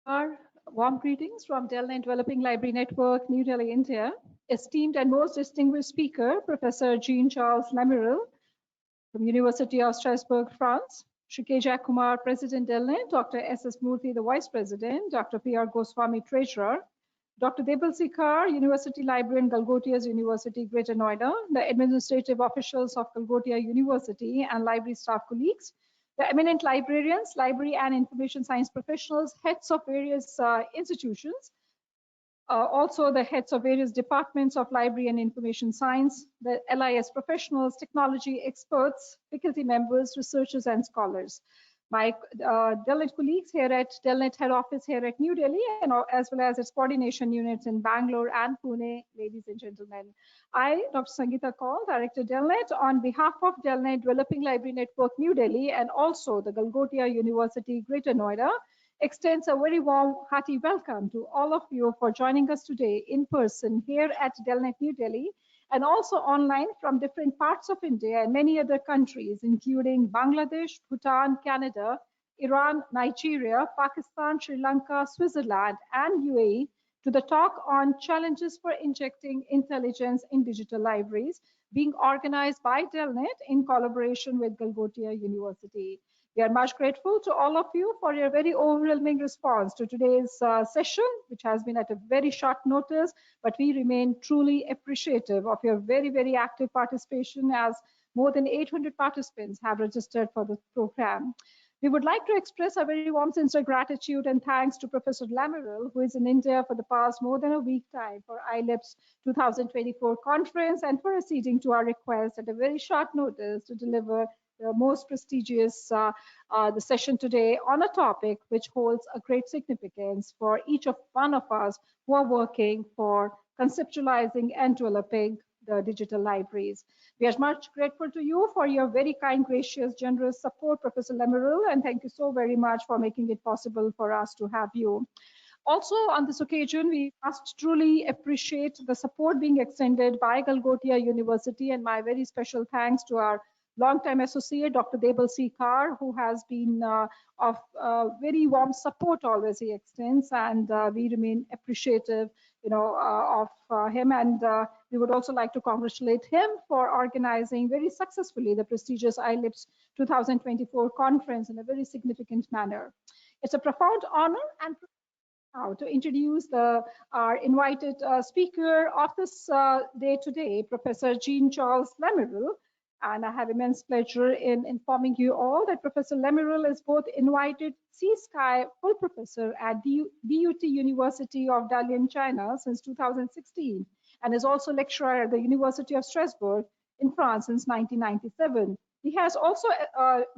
Our warm greetings from DELNET Developing Library Network, New Delhi, India. Esteemed and most distinguished speaker, Professor Jean-Charles Lamirel from University of Strasbourg, France. Shri K. Jack Kumar, President DELNET, Dr. S.S. Murthy, the Vice President, Dr. P.R. Goswami, Treasurer, Dr. Debal Sikar, University Librarian, Galgotias University, Greater Noida, the administrative officials of Galgotia University and library staff colleagues, the eminent librarians, library and information science professionals, heads of various institutions, also the heads of various departments of library and information science, the LIS professionals, technology experts, faculty members, researchers, and scholars. My DELNET colleagues here at DELNET head office here at New Delhi, and as well as its coordination units in Bangalore and Pune, ladies and gentlemen. I, Dr. Sangeeta Kaul, Director DELNET, on behalf of DELNET Developing Library Network New Delhi and also the Galgotia University Greater Noida, extends a very warm, hearty welcome to all of you for joining us today in person here at DELNET New Delhi, and also online from different parts of India and many other countries, including Bangladesh, Bhutan, Canada, Iran, Nigeria, Pakistan, Sri Lanka, Switzerland, and UAE, to the talk on challenges for injecting intelligence in digital libraries, being organized by DELNET in collaboration with Galgotia University. We are much grateful to all of you for your very overwhelming response to today's session, which has been at a very short notice, but we remain truly appreciative of your very, very active participation, as more than 800 participants have registered for the program. We would like to express our very warm, sincere gratitude and thanks to Professor Lamirel, who is in India for the past more than a week time for ILIPS 2024 conference, and for acceding to our request at a very short notice to deliver the most prestigious the session today on a topic which holds a great significance for each of one of us who are working for conceptualizing and developing the digital libraries. We are much grateful to you for your very kind, gracious, generous support, Professor Lamirel, and thank you so very much for making it possible for us to have you. Also, on this occasion, we must truly appreciate the support being extended by Galgotia University, and my very special thanks to our longtime associate, Dr. Debal Sikar, who has been of very warm support always he extends, and we remain appreciative, of him. And we would also like to congratulate him for organizing very successfully the prestigious ILIPS 2024 conference in a very significant manner. It's a profound honor and now to introduce our invited speaker of this day today, Professor Jean-Charles Lamirel. And I have immense pleasure in informing you all that Professor Lamirel is both invited C-Sky Full Professor at DUT University of Dalian, China since 2016, and is also lecturer at the University of Strasbourg in France since 1997. He has also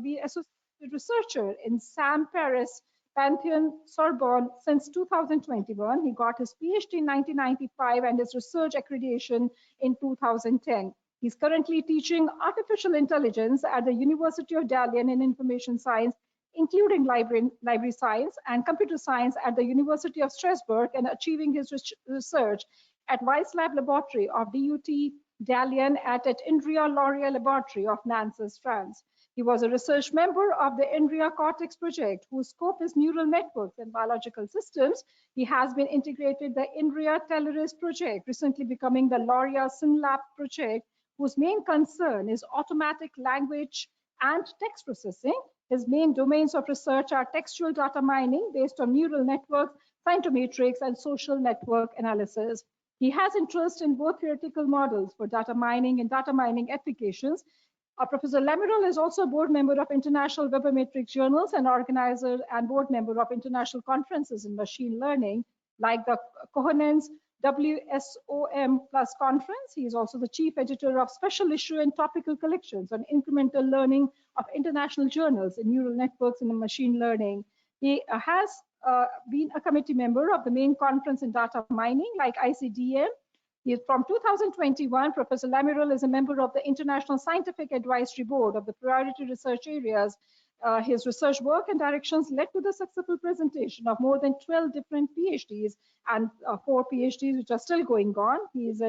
been associate researcher in SAM Paris Pantheon Sorbonne since 2021. He got his PhD in 1995 and his research accreditation in 2010. He's currently teaching artificial intelligence at the University of Dalian in information science, including library science and computer science at the University of Strasbourg, and achieving his research at Weiss Lab Laboratory of DUT Dalian at INRIA Laurier Laboratory of Nantes, France. He was a research member of the INRIA Cortex project, whose scope is neural networks and biological systems. He has been integrated the INRIA Teleris project, recently becoming the Laurier SynLab project, whose main concern is automatic language and text processing. His main domains of research are textual data mining based on neural networks, scientometrics, and social network analysis. He has interest in both theoretical models for data mining and data mining applications. Professor Lamirel is also a board member of International Webometrics Journals and organizer and board member of international conferences in machine learning, like the Cohen's WSOM Plus conference. He is also the chief editor of special issue and topical collections on incremental learning of international journals in neural networks and machine learning. He has been a committee member of the main conference in data mining, like ICDM. From 2021, Professor Lamirel is a member of the International Scientific Advisory Board of the Priority Research Areas. His research work and directions led to the successful presentation of more than 12 different PhDs and 4 PhDs which are still going on. He has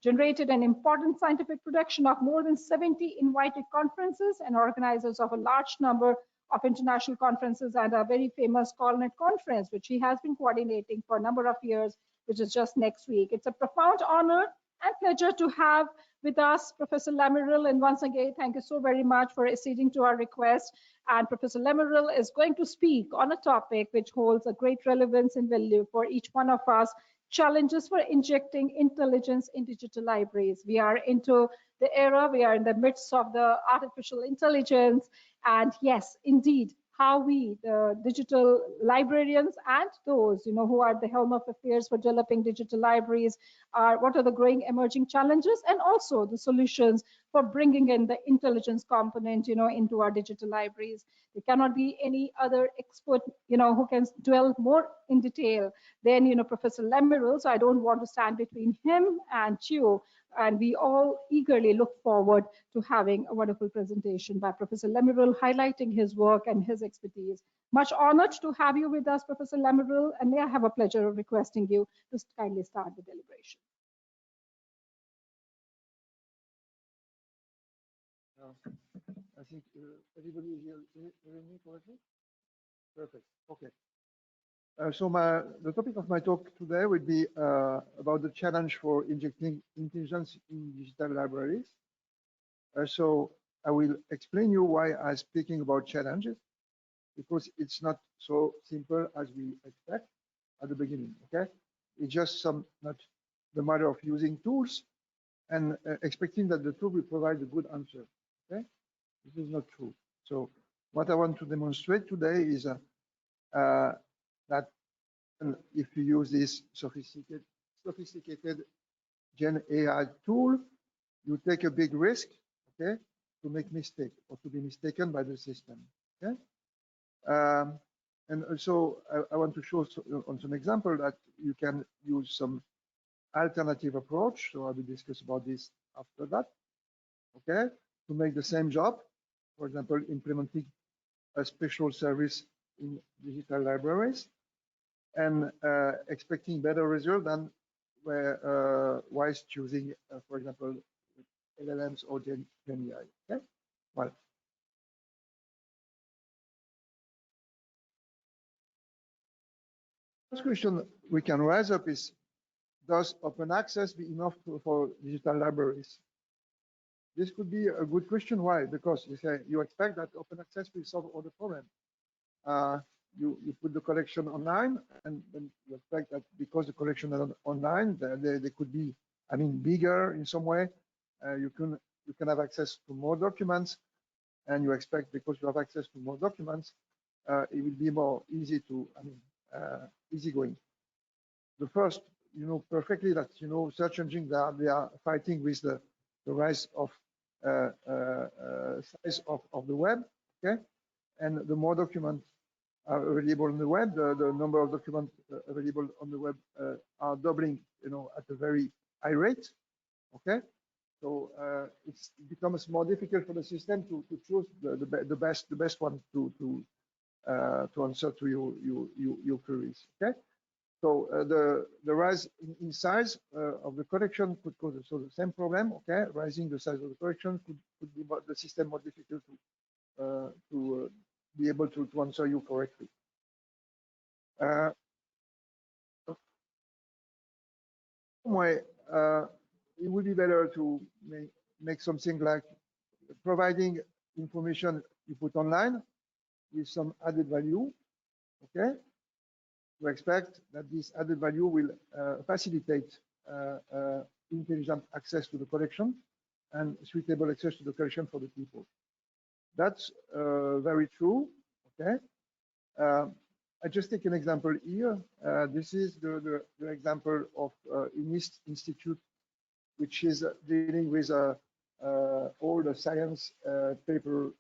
generated an important scientific production of more than 70 invited conferences and organizers of a large number of international conferences and a very famous DELNET conference, which he has been coordinating for a number of years, which is just next week. It's a profound honor and pleasure to have with us Professor Lamirel. And once again, thank you so very much for acceding to our request. And Professor Lamirel is going to speak on a topic which holds a great relevance and value for each one of us: challenges for injecting intelligence in digital libraries. We are into the era, we are in the midst of the artificial intelligence. And yes, indeed, how we, the digital librarians and those who are at the helm of affairs for developing digital libraries, what are the growing emerging challenges and also the solutions for bringing in the intelligence component into our digital libraries. There cannot be any other expert who can dwell more in detail than Professor Lamirel. So I don't want to stand between him and you, and we all eagerly look forward to having a wonderful presentation by Professor Lamirel highlighting his work and his expertise. Much honored to have you with us, Professor Lamirel, and may I have a pleasure of requesting you to kindly start the deliberation. I think everybody is hearing me correctly? Perfect. Okay. So the topic of my talk today will be about the challenge for injecting intelligence in digital libraries. So I will explain you why I'm speaking about challenges, because it's not so simple as we expect at the beginning. Okay, it's just not the matter of using tools and expecting that the tool will provide a good answer. Okay, this is not true. So what I want to demonstrate today is that if you use this sophisticated Gen AI tool, you take a big risk, okay, to make mistake or to be mistaken by the system. Okay, and also I want to show on some example that you can use some alternative approach. So I will discuss about this after that. Okay, to make the same job, for example, implementing a special service in digital libraries and expecting better result than whilst choosing, for example, LLMs or Gen AI. Okay, well. First question we can raise up is, does open access be enough for digital libraries? This could be a good question. Why? Because you expect that open access will solve all the problems. You put the collection online, and then you expect that because the collection is online, they could be, bigger in some way. You can have access to more documents, and you expect because you have access to more documents, it will be more easy to, easygoing. The first, you know perfectly that search engines they are fighting with the rise of size of the web. Okay, and the more documents are available on the web, the number of documents available on the web are doubling, at a very high rate. Okay, so it becomes more difficult for the system to choose the best one to answer to your queries. Okay, so the rise in size of the collection could cause the same problem. Okay, rising the size of the collection could be the system more difficult to be able to answer you correctly. Way, it would be better to make something like providing information you put online with some added value. Okay, we expect that this added value will facilitate intelligent access to the collection and suitable access to the collection for the people. That's very true. Okay, I just take an example here. This is the example of INIST Institute, which is dealing with all the science paper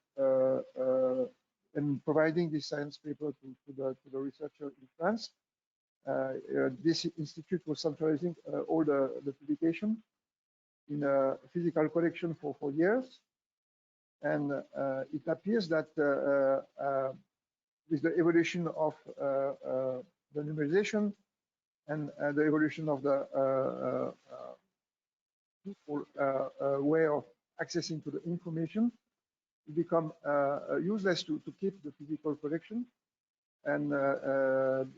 and providing this science paper to the researcher in France. This institute was centralizing all the publication in a physical collection for 4 years. And it appears that with the evolution of the numerization and the evolution of the people way of accessing to the information, become useless to keep the physical collection, and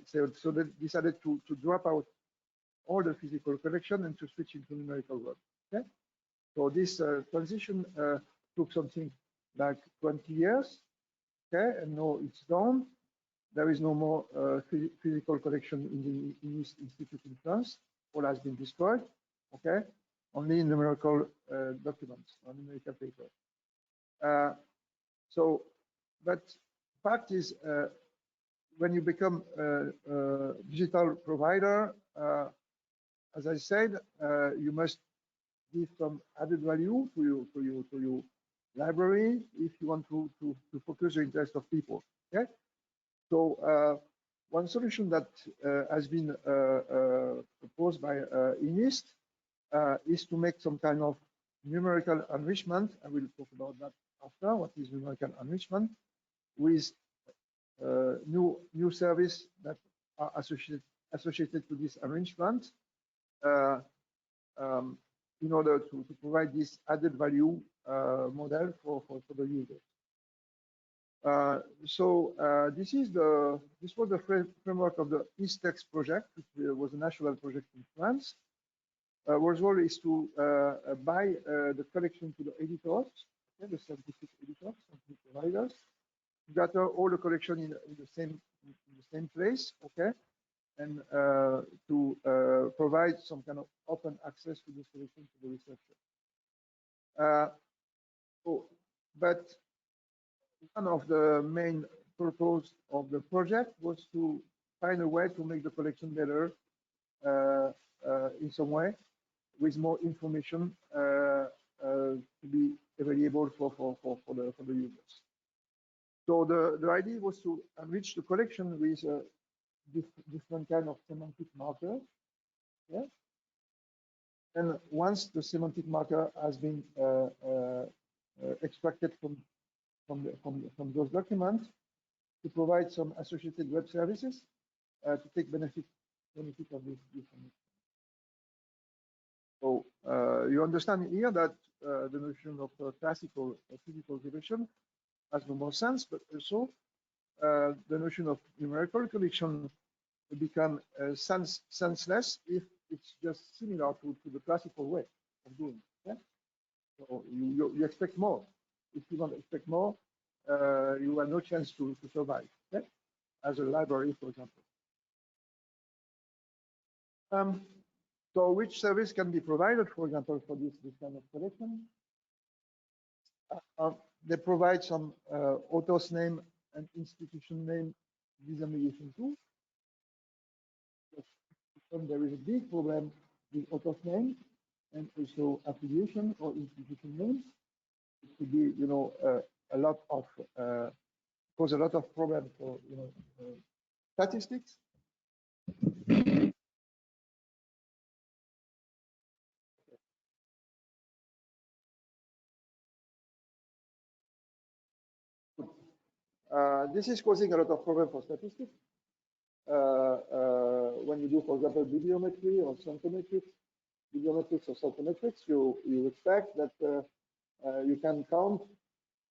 so they decided to drop out all the physical collection and to switch into numerical world. Okay, so this transition took something like 20 years. Okay, and now it's done. There is no more physical collection in this institute in France. All has been destroyed. Okay, only numerical documents or numerical paper. So, but fact is, when you become a digital provider, as I said, you must give some added value to your library if you want to focus the interest of people. Okay, so one solution that has been proposed by INIST is to make some kind of numerical enrichment. I will talk about that after. What is numerical enrichment? With new service that are associated to this arrangement in order to provide this added value model for the users. This was the framework of the ISTEX project, which was a national project in France. Our role is to buy the collection to the editors, okay, the scientific editors, scientific providers, gather all the collection in the same place, okay, and to provide some kind of open access to this collection to the researcher. But one of the main purpose of the project was to find a way to make the collection better in some way, with more information to be available for the users. So the idea was to enrich the collection with different kind of semantic markers. Yeah? And once the semantic marker has been extracted from those documents, to provide some associated web services to take benefit of this information. So you understand here that the notion of classical physical collection has no more sense, but also the notion of numerical collection become senseless if it's just similar to the classical way of doing it. Okay? So you expect more. If you don't expect more, you have no chance to survive, okay? As a library, for example. So which service can be provided, for example, for this kind of collection? They provide some author's name and institution name disambiguation too. There is a big problem with author's name and also affiliation or institution names. It could be, you know, a lot of cause a lot of problems for, you know, statistics. This is causing a lot of problem for statistics. When you do, for example, bibliometry or cytometrics, or cytometrics, you expect that you can count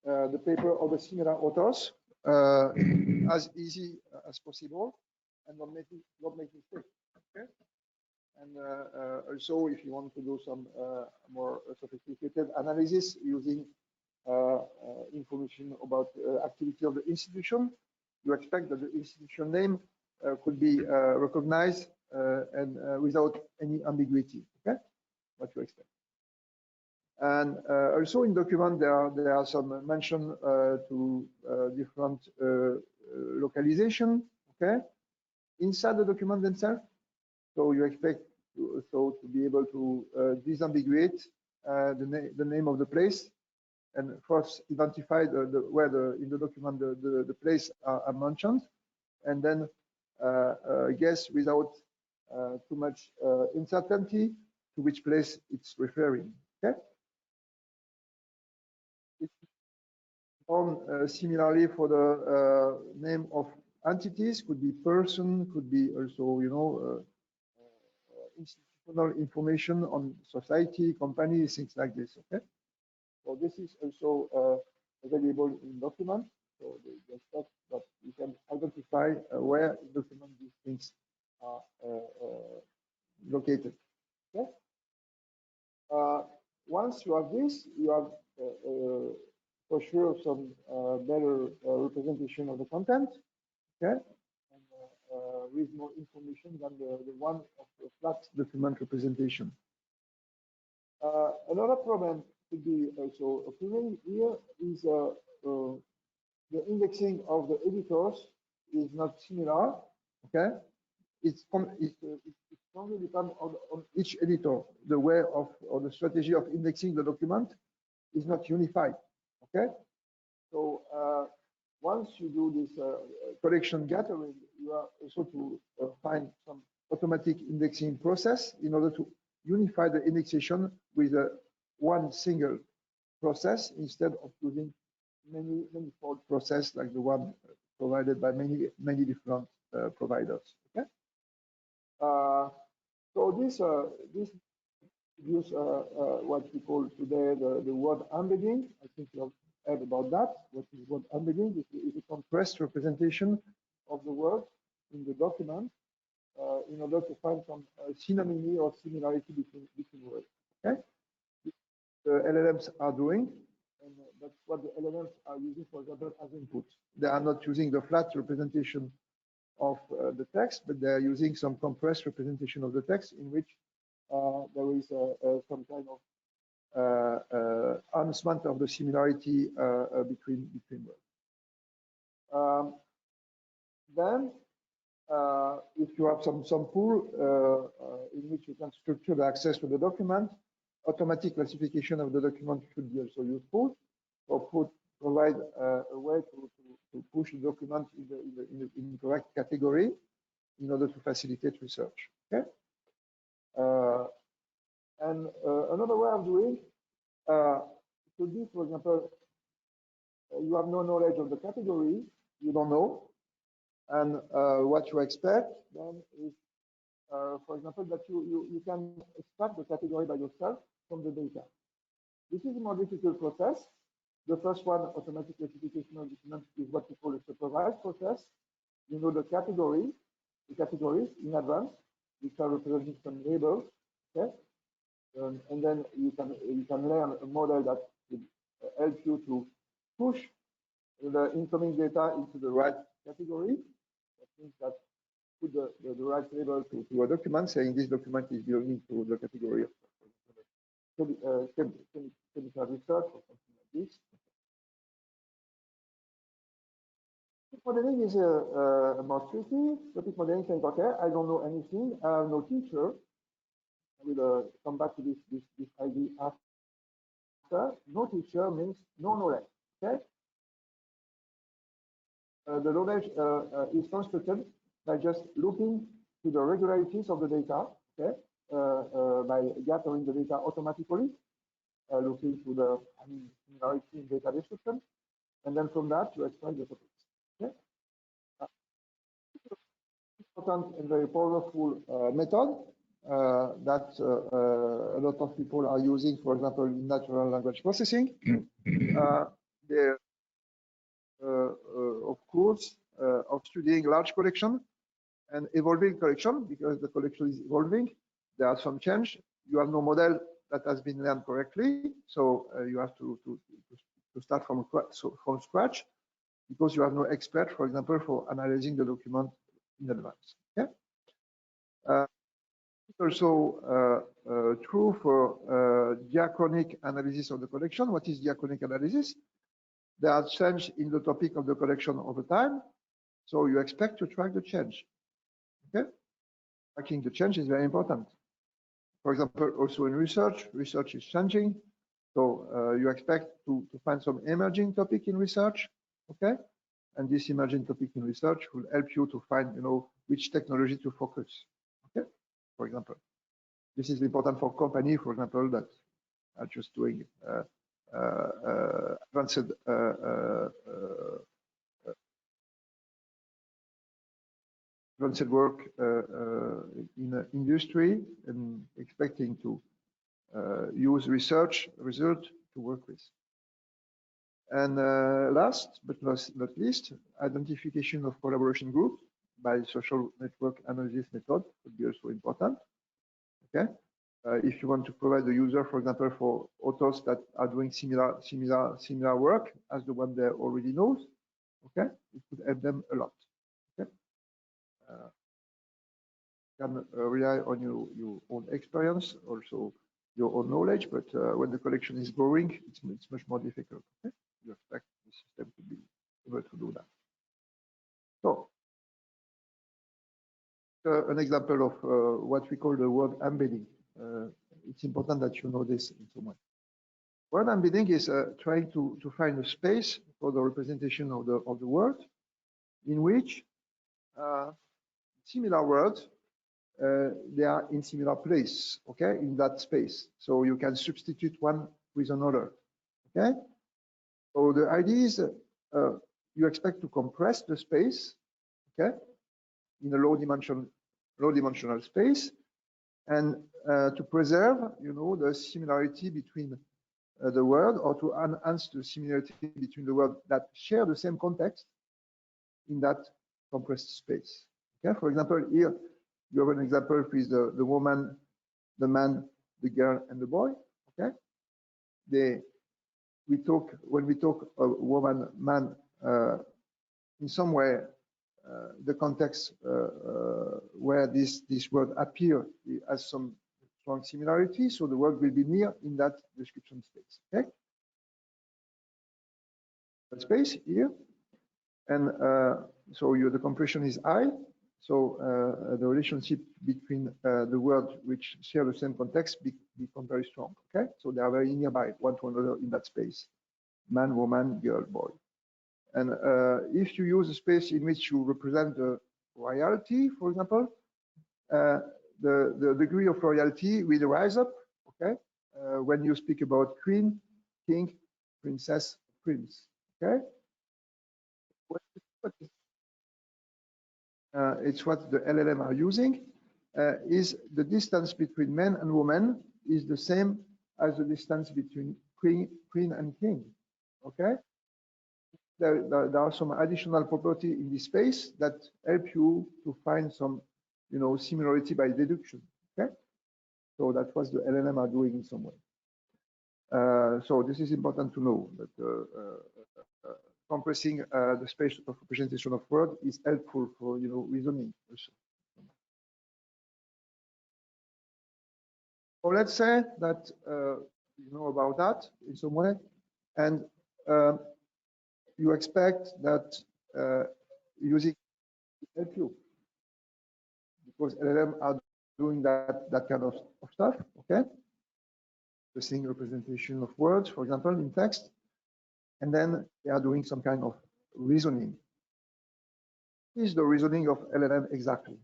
the paper of the similar authors as easy as possible and not make mistakes. Okay. And also, if you want to do some more sophisticated analysis using information about activity of the institution, you expect that the institution name could be recognized and without any ambiguity. Okay, what you expect. And also in document there are some mention to different localization. Okay, inside the document themselves. So you expect to be able to disambiguate the name of the place and first identify where in the document the place are mentioned, and then guess without too much uncertainty to which place it's referring. Okay. It's done similarly for the name of entities, could be person, could be also, you know, institutional information on society, companies, things like this. Okay. So this is also available in documents. So the stuff that you can identify where in document these things are located. Okay. Once you have this, you have for sure some better representation of the content. Okay. And, with more information than the one of the flat document representation. Another problem could be also occurring here is the indexing of the editors is not similar. Okay, it strongly depends on each editor. The way of or the strategy of indexing the document is not unified. Okay, so once you do this collection gathering, you are also to find some automatic indexing process in order to unify the indexation with one single process instead of using many-fold process like the one provided by many different providers. Okay. So this gives what we call today the word embedding. I think you have heard about that. What is word embedding? Is a compressed representation of the word in the document in order to find some synonymy or similarity between words. Okay. The LLMs are doing, and that's what the LLMs are using, for example, as input. They are not using the flat representation of the text, but they are using some compressed representation of the text in which there is some kind of announcement of the similarity between words. Then, if you have some pool in which you can structure the access to the document, automatic classification of the document should be also useful, or provide a way to push the document in the correct category in order to facilitate research. Okay. And another way of doing could be, for example, you have no knowledge of the category, you don't know, and what you expect then is, for example, that you can extract the category by yourself from the data. This is a more difficult process. The first one, automatic classification of documents, is what we call a supervised process. You know the categories in advance, which are representing some labels. Okay, and then you can learn a model that will help you to push the incoming data into the right category. That means that put the right label to a document, saying this document is belonging to the category of chemical research or something like this. Topic modeling is more tricky. Topic modeling saying, okay, I don't know anything, I have no teacher. I will come back to this idea after. No teacher means no knowledge. Okay. The knowledge is constructed by just looking to the regularities of the data. Okay. By gathering the data automatically, looking to the similarity in data description, and then from that you extract the topics. Okay. Important and very powerful method that a lot of people are using, for example, in natural language processing. Of course, of studying large collection and evolving collection, because the collection is evolving. There are some change. You have no model that has been learned correctly, so you have to start from scratch, because you have no expert, for example, for analyzing the document in advance. Okay. It's also true for diachronic analysis of the collection. What is diachronic analysis? There are changes in the topic of the collection over time, so you expect to track the change. Okay, tracking the change is very important. For example, also in research is changing, so you expect to find some emerging topic in research. Okay, and this emerging topic in research will help you to find, which technology to focus. Okay, for example, this is important for company, for example, that are just doing advanced work in industry and expecting to use research result to work with. And last but not least, identification of collaboration groups by social network analysis method would be also important. Okay, if you want to provide the user, for example, for authors that are doing similar work as the one they already knows, okay, it could help them a lot. Okay, can rely on your own experience, also your own knowledge, but when the collection is growing, it's much more difficult. Okay? You expect the system to be able to do that. So, an example of what we call the word embedding. It's important that you know this in some way. Word embedding is trying to find a space for the representation of the word in which similar words they are in similar place, okay, in that space. So you can substitute one with another, okay? So the idea is you expect to compress the space, okay, in a low dimensional space, and to preserve, you know, the similarity between the word, or to enhance the similarity between the words that share the same context in that compressed space. Okay, for example, here you have an example with the woman, the man, the girl, and the boy. Okay, when we talk woman, man, in some way, the context where this word appear has some strong similarity, so the word will be near in that description space. Okay, that space here, and so the compression is high. So the relationship between the words which share the same context become very strong. Okay, so they are very nearby one to another in that space: man, woman, girl, boy. And if you use a space in which you represent the royalty, for example, the degree of royalty will rise up. Okay, when you speak about queen, king, princess, prince. Okay. It's what the LLM are using, is the distance between men and women is the same as the distance between queen and king. Okay, there are some additional property in this space that help you to find some, you know, similarity by deduction. Okay, so that's what the LLM are doing in some way. So this is important to know that compressing the space of representation of word is helpful for, you know, reasoning also. So let's say that you know about that in some way, and you expect that using help you, because LLM are doing that kind of stuff. Okay, the single representation of words, for example, in text, and then they are doing some kind of reasoning. What is the reasoning of LLM exactly?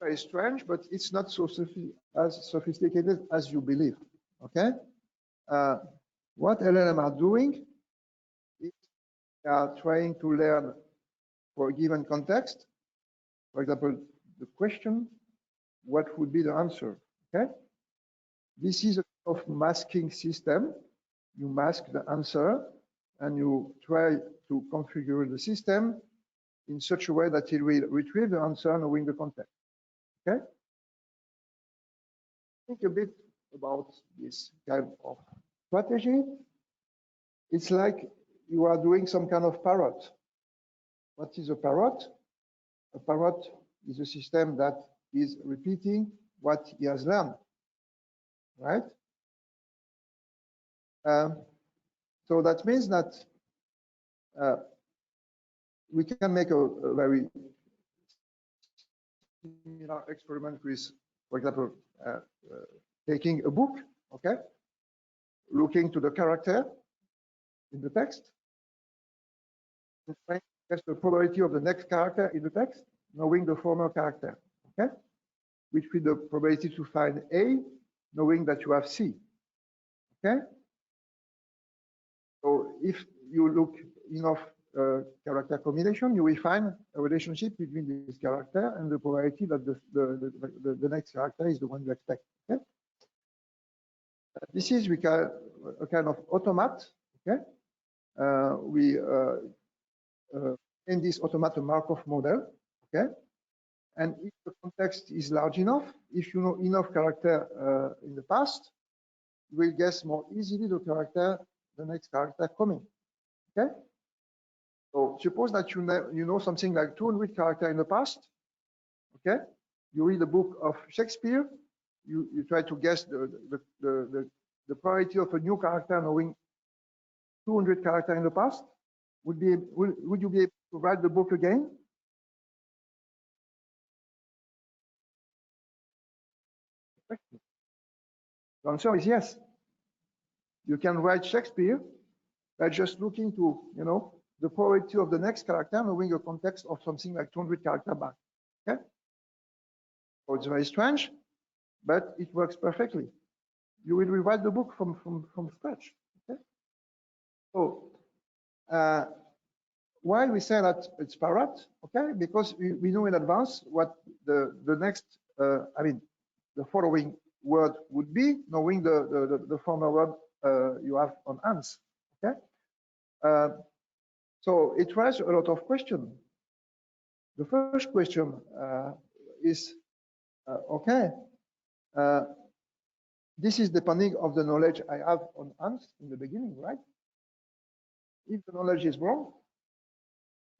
Very strange, but it's not so as sophisticated as you believe. Okay, what LLM are doing is they are trying to learn for a given context. For example, the question, what would be the answer? Okay, this is a kind of masking system. You mask the answer and you try to configure the system in such a way that it will retrieve the answer knowing the context. Okay, think a bit about this kind of strategy. It's like you are doing some kind of parrot. What is a parrot? A parrot is a system that is repeating what he has learned, right? So that means that we can make a very similar experiment with, for example, taking a book, okay, looking to the character in the text, and trying to guess the probability of the next character in the text, knowing the former character, okay, which with the probability to find A, knowing that you have C, okay. So if you look enough character combination, you will find a relationship between this character and the probability that the next character is the one you expect. Okay? This is a kind of automat. Okay, we in this automata Markov model, okay? And if the context is large enough, if you know enough character in the past, you will guess more easily the next character coming, okay? So suppose that you know something like 200 characters in the past, okay? You read a book of Shakespeare, you try to guess the priority of a new character knowing 200 characters in the past. Would you be able to write the book again? The answer is yes. You can write Shakespeare by just looking to, you know, the priority of the next character, knowing a context of something like 200 characters back. Okay? So it's very strange, but it works perfectly. You will rewrite the book from scratch. Okay? So why we say that it's parrot? Okay, because we know in advance what the next, I mean, the following word would be, knowing the former word you have on hands. Okay, so it raises a lot of questions. The first question is, okay, this is depending of the knowledge I have on hands in the beginning, right? If the knowledge is wrong,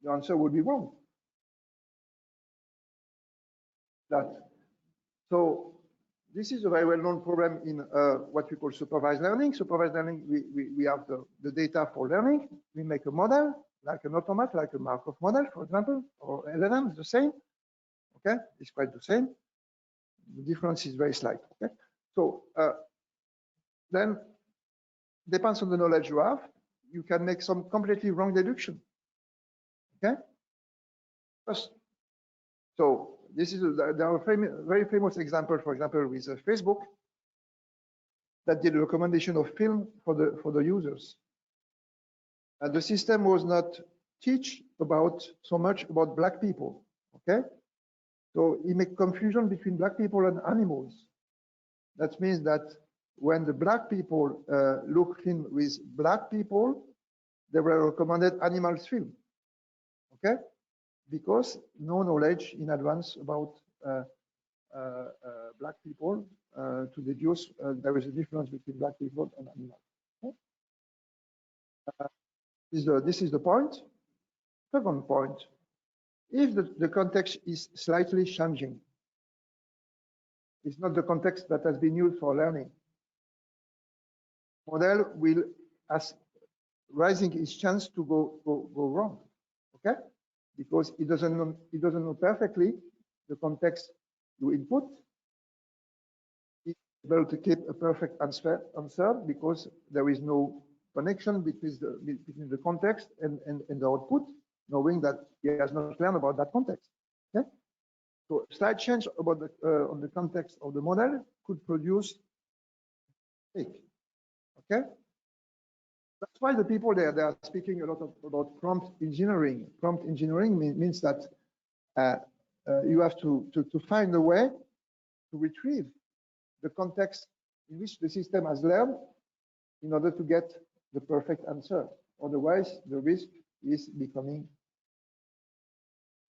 the answer would be wrong. So this is a very well-known problem in what we call supervised learning. Supervised learning, we have the data for learning. We make a model, like an automat, like a Markov model, for example, or LLM is the same. Okay, it's quite the same. The difference is very slight. Okay, so then depends on the knowledge you have. You can make some completely wrong deduction. Okay, so this is there are very famous example, for example, with Facebook that did a recommendation of film for the users. And the system was not teach about so much about black people. Okay, so it make confusion between black people and animals. That means that when the black people look film with black people, they were recommended animals film. Okay, because no knowledge in advance about black people to deduce there is a difference between black people and animals. Okay? This is the point. Second point, if the context is slightly changing, it's not the context that has been used for learning, model will as rising its chance to go wrong. Okay, because it doesn't know perfectly the context you input. It's able to keep a perfect answer because there is no connection between the context and the output, knowing that he has not learned about that context. Okay, so slight change about on the context of the model could produce fake. Okay. That's why the people they are speaking a lot about prompt engineering. Prompt engineering means that you have to find a way to retrieve the context in which the system has learned in order to get the perfect answer. Otherwise, the risk is becoming,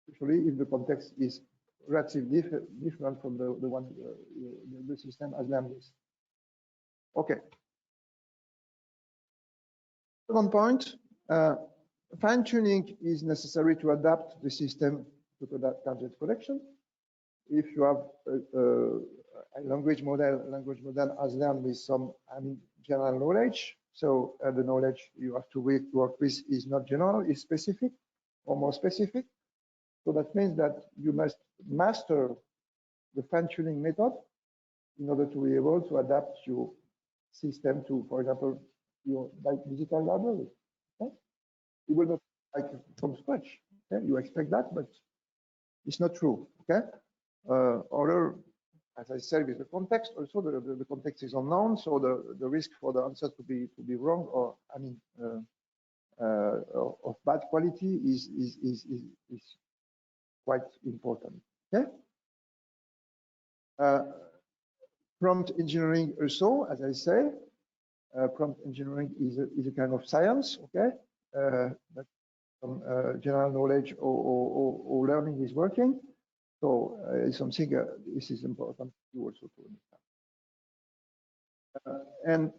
especially if the context is relatively different from the one the system has learned with. Okay. Second point, fine-tuning is necessary to adapt the system to the target collection. If you have a language model has learned with some general knowledge, so the knowledge you have to work with is not general, is specific or more specific. So that means that you must master the fine-tuning method in order to be able to adapt your system to, for example, your digital library. Okay? You will not like from scratch. Okay? You expect that, but it's not true. Okay? Or, as I said, with the context, also the context is unknown, so the risk for the answer to be wrong or of bad quality is quite important. Okay? Prompt engineering also, as I say, prompt engineering is a kind of science, okay? That some general knowledge or learning is working. So it's something this is important to also to understand. And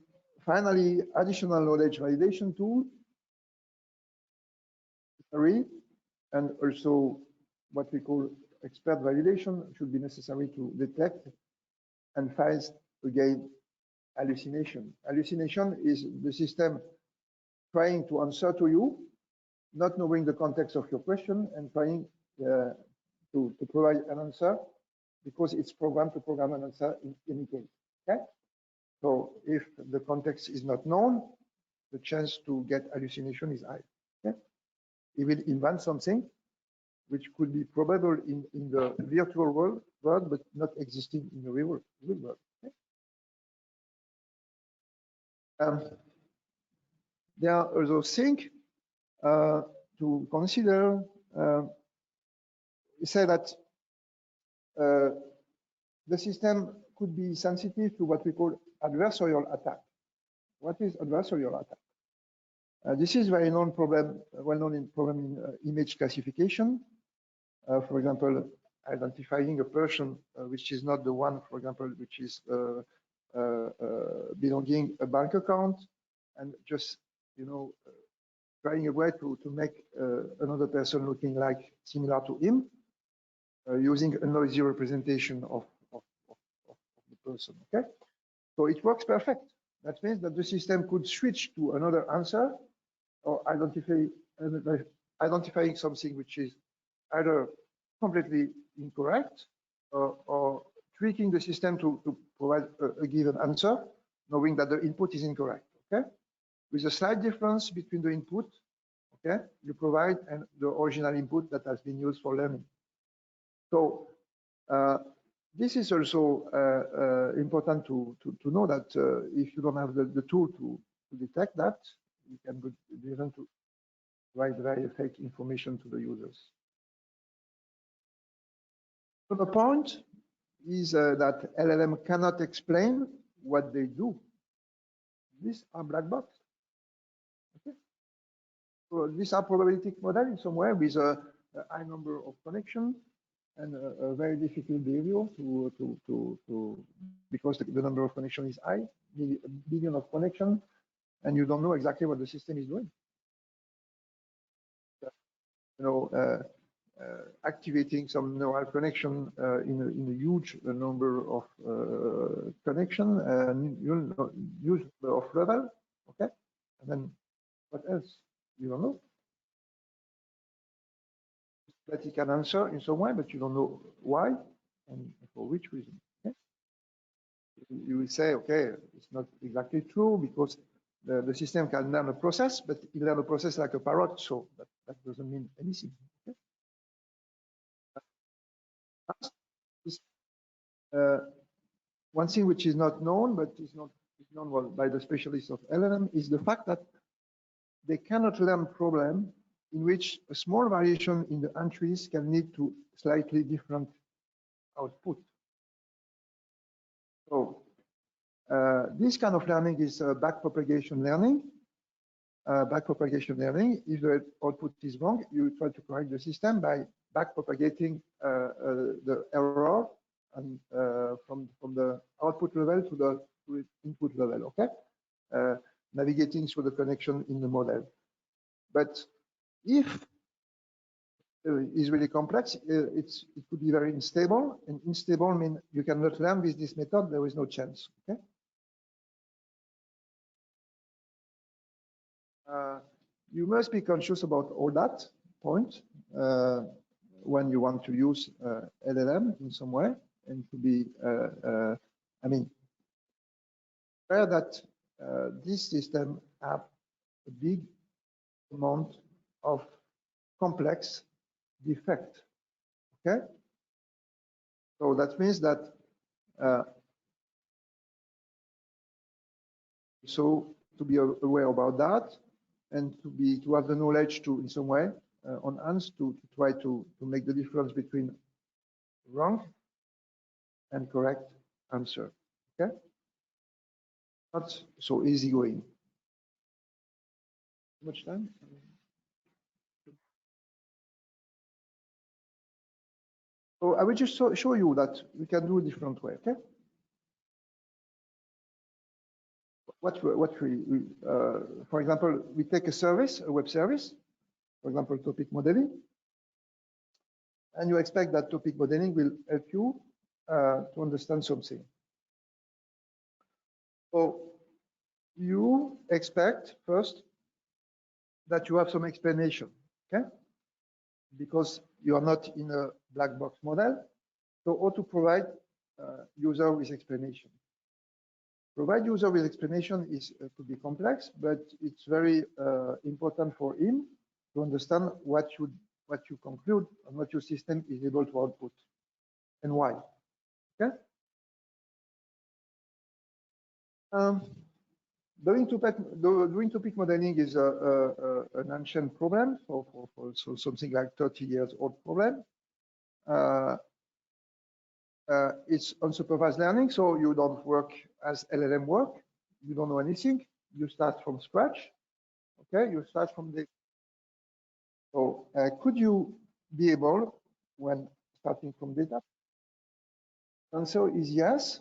finally, additional knowledge validation tool, and also what we call expert validation should be necessary to detect and find again hallucination. Hallucination is the system trying to answer to you, not knowing the context of your question and trying to provide an answer because it's programmed to program an answer in any case. Okay. So if the context is not known, the chance to get hallucination is high. Okay? It will invent something which could be probable in the virtual world, but not existing in the real world. Okay? There are also things to consider. We say that the system could be sensitive to what we call adversarial attack. What is adversarial attack? This is very known problem, well-known in problem in image classification. For example, identifying a person which is not the one, for example, which is belonging a bank account, and just trying a way to make another person looking like similar to him, using a noisy representation of the person. Okay, so it works perfect. That means that the system could switch to another answer or identifying something which is either completely incorrect or tweaking the system to provide a given answer, knowing that the input is incorrect. Okay, with a slight difference between the input, okay, you provide and the original input that has been used for learning. So this is also important to know that if you don't have the tool to detect that, you can be able to provide very fake information to the users. So the point is that LLM cannot explain what they do. These are black box. Okay. So these are probabilistic model in some way with a high number of connections and a very difficult behavior because the number of connections is high, a billion of connections, and you don't know exactly what the system is doing. Activating some neural connection in a huge number of connection and use of level, okay, and then what else? You don't know. That it can answer in some way, but you don't know why and for which reason. Okay? You will say, okay, it's not exactly true because the system can learn a process, but it learns a process like a parrot, so that doesn't mean anything. Okay? One thing which is not known, but is known by the specialists of LLM, is the fact that they cannot learn problem in which a small variation in the entries can lead to slightly different output. So this kind of learning is backpropagation learning. Backpropagation learning, if the output is wrong, you try to correct the system by backpropagating the error and from the output level to the input level, okay? Navigating through the connection in the model. But if is really complex, it could be very unstable, and unstable means you cannot learn with this method, there is no chance, okay? You must be conscious about all that point when you want to use LLM in some way, and to be, I mean, aware that this system have a big amount of complex defect, okay? So that means that so to be aware about that, and to have the knowledge to in some way on hands to try to make the difference between wrong and correct answer. Okay. not so easygoing. Too much time? So I will just show you that we can do a different way, okay? For example, we take a service, a web service, for example, topic modeling, and you expect that topic modeling will help you to understand something. So you expect first that you have some explanation, okay? Because you are not in a black box model. So how to provide user with explanation? Provide user with explanation is could be complex, but it's very important for him to understand what you conclude and what your system is able to output and why. Okay. Doing topic modeling is an ancient problem, so something like 30 years old problem. It's unsupervised learning, so you don't work as LLM work. You don't know anything. You start from scratch. Okay, you start from the. So could you be able, when starting from data? Answer is yes.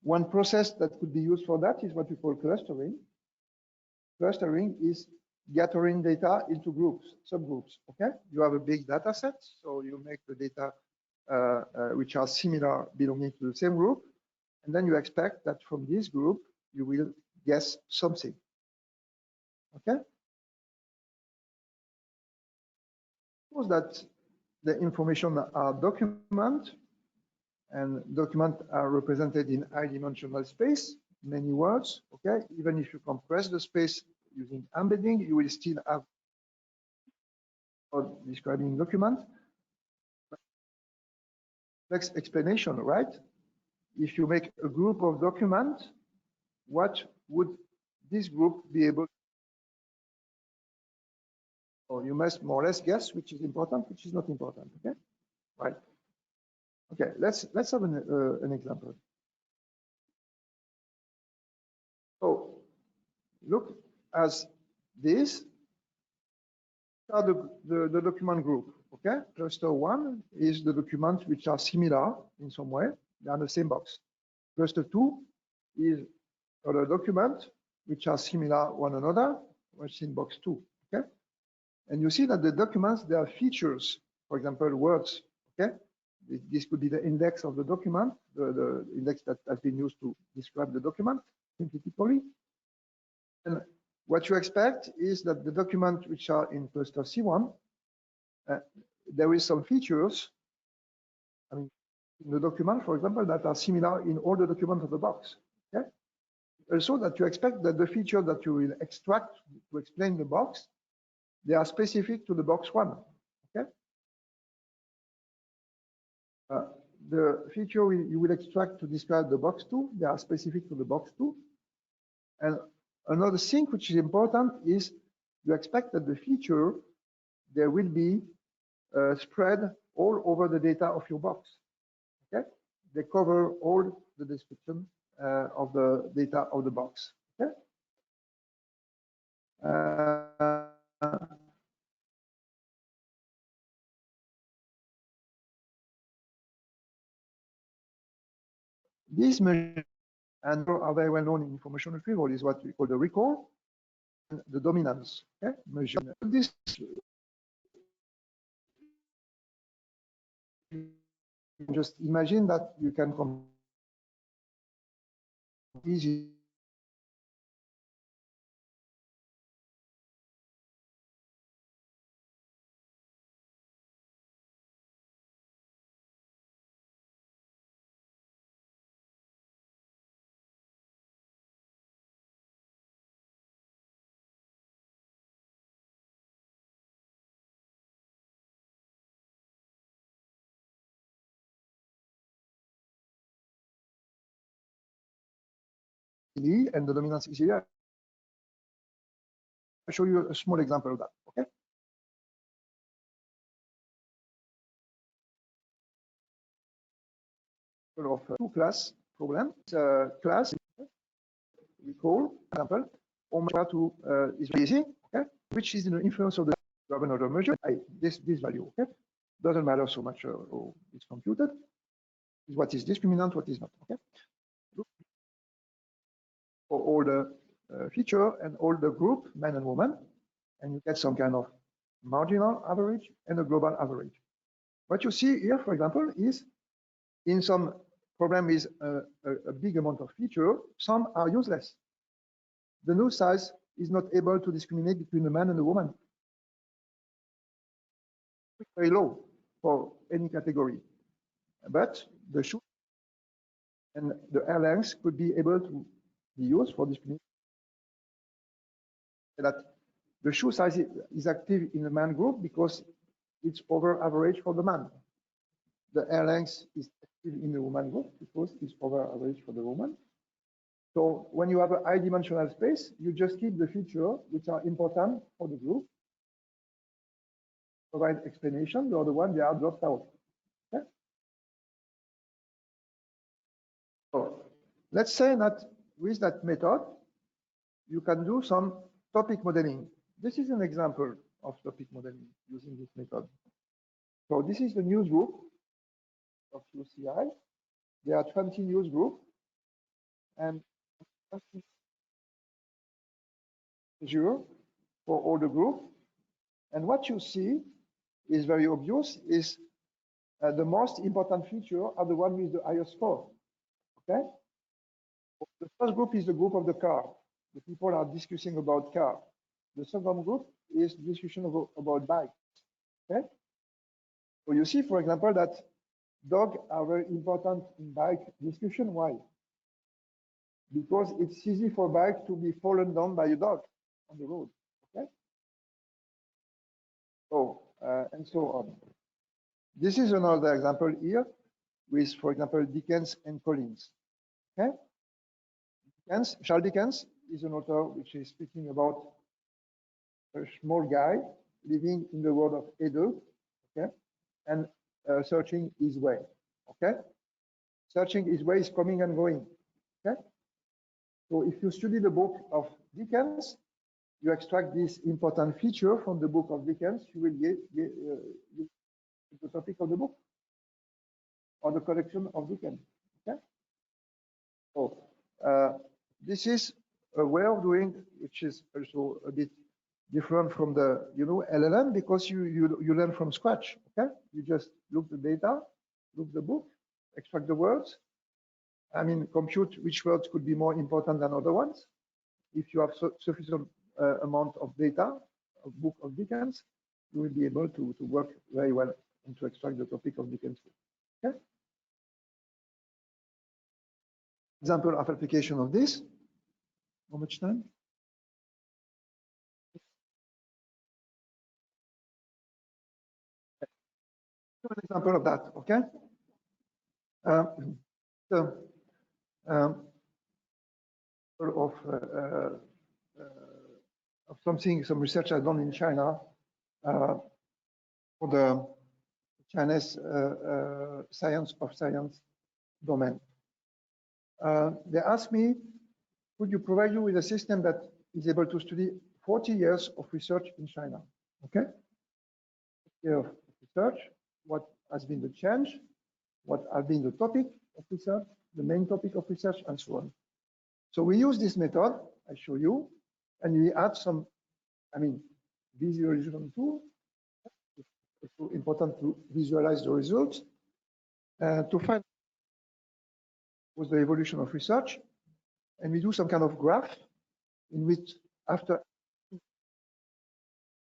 One process that could be used for that is what we call clustering. Clustering is gathering data into groups, subgroups. Okay, you have a big data set, so you make the data which are similar, belonging to the same group, and then you expect that from this group you will guess something. Okay. Suppose that the information are document, and document are represented in high-dimensional space, many words. Okay, even if you compress the space using embedding, you will still have describing document. Next explanation, right? If you make a group of documents, what would this group be able to? Or you must more or less guess which is important, which is not important. Okay, right? Okay, let's have an example. So look as this are the document group. Okay, cluster 1 is the documents which are similar in some way. They are in the same box. Cluster 2 is other documents which are similar one another, which is in box 2. Okay, and you see that the documents, they are features. For example, words. Okay, this could be the index of the document, the index that has been used to describe the document synthetically. And what you expect is that the documents which are in cluster C1, there is some features, I mean, in the document, for example, that are similar in all the documents of the box. Okay. Also, that you expect that the feature that you will extract to explain the box, they are specific to the box 1. Okay. The feature you will extract to describe the box 2, they are specific to the box 2. And another thing which is important is you expect that the feature, there will be spread all over the data of your box. Okay, they cover all the description of the data of the box. Okay. These measures and are very well known in information retrieval is what we call the recall and the dominance. Okay, measure. This just imagine that you can come easy. And the dominance is here. I'll show you a small example of that. Okay. Of two class problem. Class recall, for example, omega 2 is easy, okay? Which is the influence of the another measure. This value, okay? Doesn't matter so much how it's computed. Is what is discriminant, what is not, okay? Look for all the feature and all the group, men and women, and you get some kind of marginal average and a global average. What you see here, for example, is in some program with a big amount of feature, some are useless. The null size is not able to discriminate between a man and a woman. It's very low for any category. But the shoe and the air length could be able to be used for discrimination. That the shoe size is active in the man group because it's over average for the man. The air length is active in the woman group because it's over average for the woman. So when you have a high dimensional space, you just keep the features which are important for the group, provide explanation. The other one, they are dropped out. Okay? So let's say that with that method, you can do some topic modeling. This is an example of topic modeling using this method. So this is the news group of UCI. There are 20 news groups, and measure for all the group. And what you see is very obvious, is the most important feature are the one with the highest score, okay? The first group is the group of the car. The people are discussing about car. The second group is discussion about bike, okay? So you see, for example, that dogs are very important in bike discussion. Why? Because it's easy for bike to be fallen down by a dog on the road, okay? So, and so on. This is another example here with, for example, Dickens and Collins, okay? Charles Dickens is an author which is speaking about a small guy living in the world of adult, okay? And searching his way, okay? Searching his way is coming and going, okay? So if you study the book of Dickens, you extract this important feature from the book of Dickens, you will get the topic of the book or the collection of Dickens, okay? So this is a way of doing, which is also a bit different from the, LLM, because you learn from scratch, okay? You just look the data, look the book, extract the words. I mean, compute which words could be more important than other ones. If you have sufficient amount of data, a book of Dickens, you will be able to work very well and to extract the topic of Dickens. Okay? Example of application of this. How much time? An example of that, okay? Of some research I've done in China for the Chinese science of science domain. They asked me, could you provide you with a system that is able to study 40 years of research in China? Okay? Year of research, what has been the change, what have been the topic of research, the main topic of research, and so on. So we use this method, I show you, and we add some, visualization tool. It's so important to visualize the results to find was the evolution of research, and we do some kind of graph in which after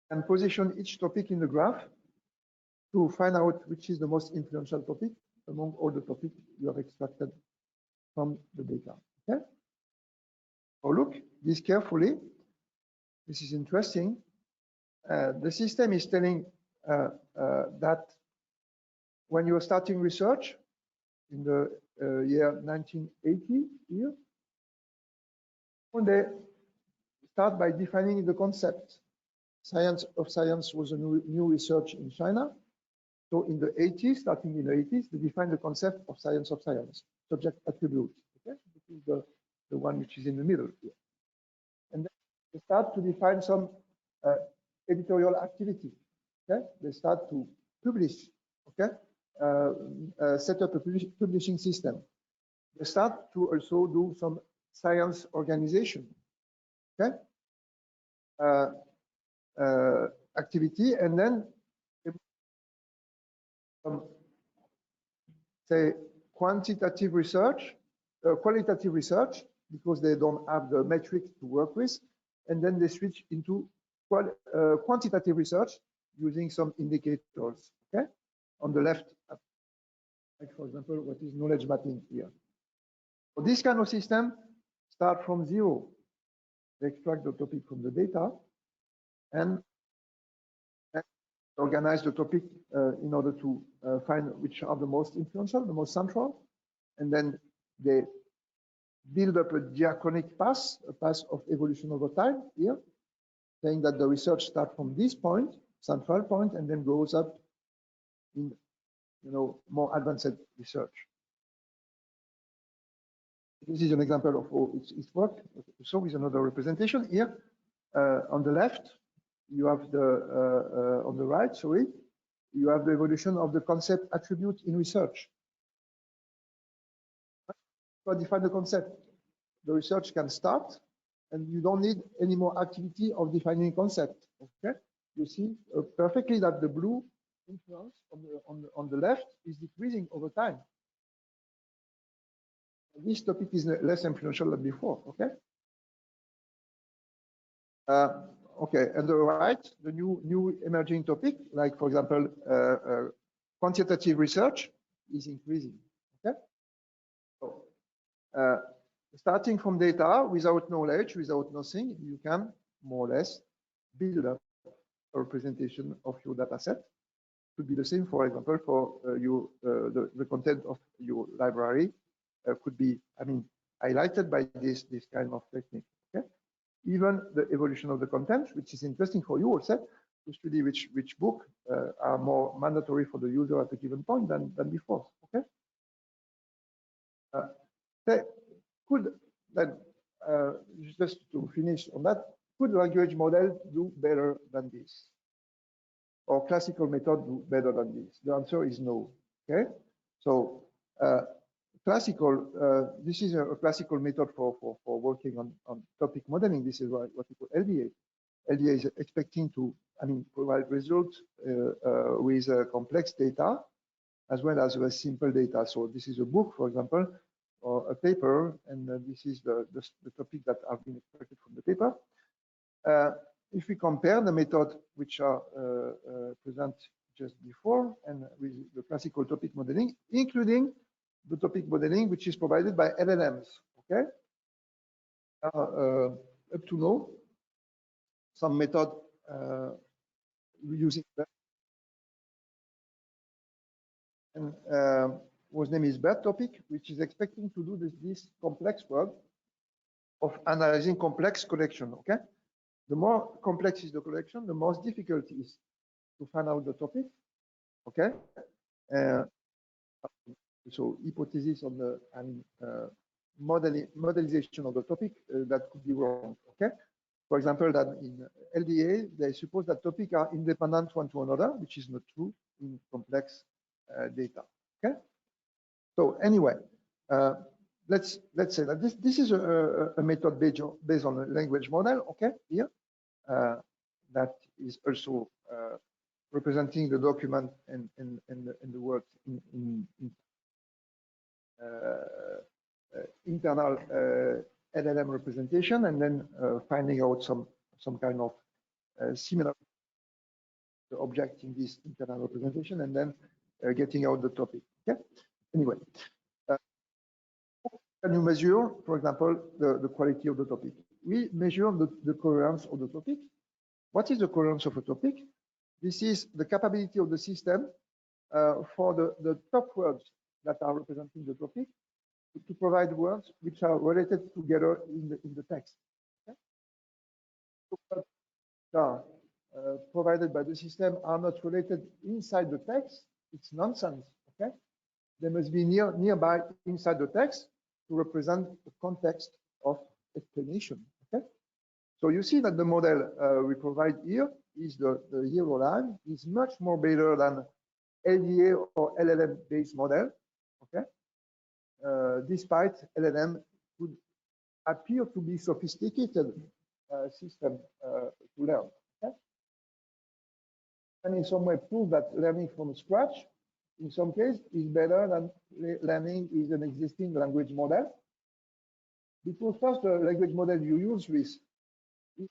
and position each topic in the graph to find out which is the most influential topic among all the topics you have extracted from the data. Okay. So look this carefully. This is interesting. The system is telling that when you are starting research in the year 1980 here, when they start by defining the concept. Science of science was a new research in China. So in the 80s, starting in the 80s, they defined the concept of science, subject attribute. Okay? This is the one which is in the middle here. And then they start to define some editorial activity. Okay, they start to publish. Okay, set up a publishing system. They start to also do some science organization. Okay, activity, and then say quantitative research, qualitative research, because they don't have the metrics to work with, and then they switch into quantitative research using some indicators. Okay, on the left, like for example, what is knowledge mapping here. So this kind of system start from zero. They extract the topic from the data and organize the topic in order to find which are the most influential, the most central, and then they build up a diachronic path, a path of evolution over time here, saying that the research starts from this point, central point, and then goes up in more advanced research. This is an example of how it's worked. So with another representation here on the left, you have the on the right, sorry, you have the evolution of the concept attribute in research. To define the concept, the research can start, and you don't need any more activity of defining concept. Okay, you see perfectly that the blue influence on the left is decreasing over time. This topic is less influential than before. Okay. Okay, and the right, the new emerging topic, like for example, quantitative research is increasing. Okay. So, starting from data without knowledge, without nothing, you can more or less build up a representation of your data set. Could be the same, for example, for the content of your library could be, I mean, highlighted by this kind of technique. Okay, even the evolution of the content, which is interesting for you also to study which book are more mandatory for the user at a given point than before. Okay, could then just to finish on that, could language model do better than this? Or classical method do better than this? The answer is no. Okay, so classical, this is a classical method for working on topic modeling. This is what we call LDA. LDA is expecting to, I mean, provide results with complex data as well as with simple data. So this is a book, for example, or a paper, and this is the topic that have been extracted from the paper. If we compare the method which are present just before and with the classical topic modeling, including the topic modeling which is provided by LLMs. Okay, up to now, some method using that, and whose name is BERT topic, which is expecting to do this complex work of analyzing complex collection. Okay, the more complex is the collection, the more difficult it is to find out the topic. Okay, so hypothesis on the modelization of the topic that could be wrong. Okay, for example, that in LDA they suppose that topics are independent one to another, which is not true in complex data. Okay, so anyway, let's say that this is a method based on a language model. Okay, here that is also representing the document and the words in internal LLM representation, and then finding out some kind of similar object in this internal representation, and then getting out the topic. Okay. Anyway, can you measure, for example, the quality of the topic? We measure the coherence of the topic. What is the coherence of a topic? This is the capability of the system for the top words that are representing the topic to provide words which are related together in the text. Okay? So, provided by the system are not related inside the text, it's nonsense. Okay, they must be nearby inside the text to represent the context of explanation. Okay, so you see that the model we provide here is the yellow line is much more better than LDA or LLM based model. Okay, despite LLM could appear to be sophisticated system to learn. Okay? And in some way prove that learning from scratch, in some case, is better than learning is an existing language model. Because first, the language model you use with is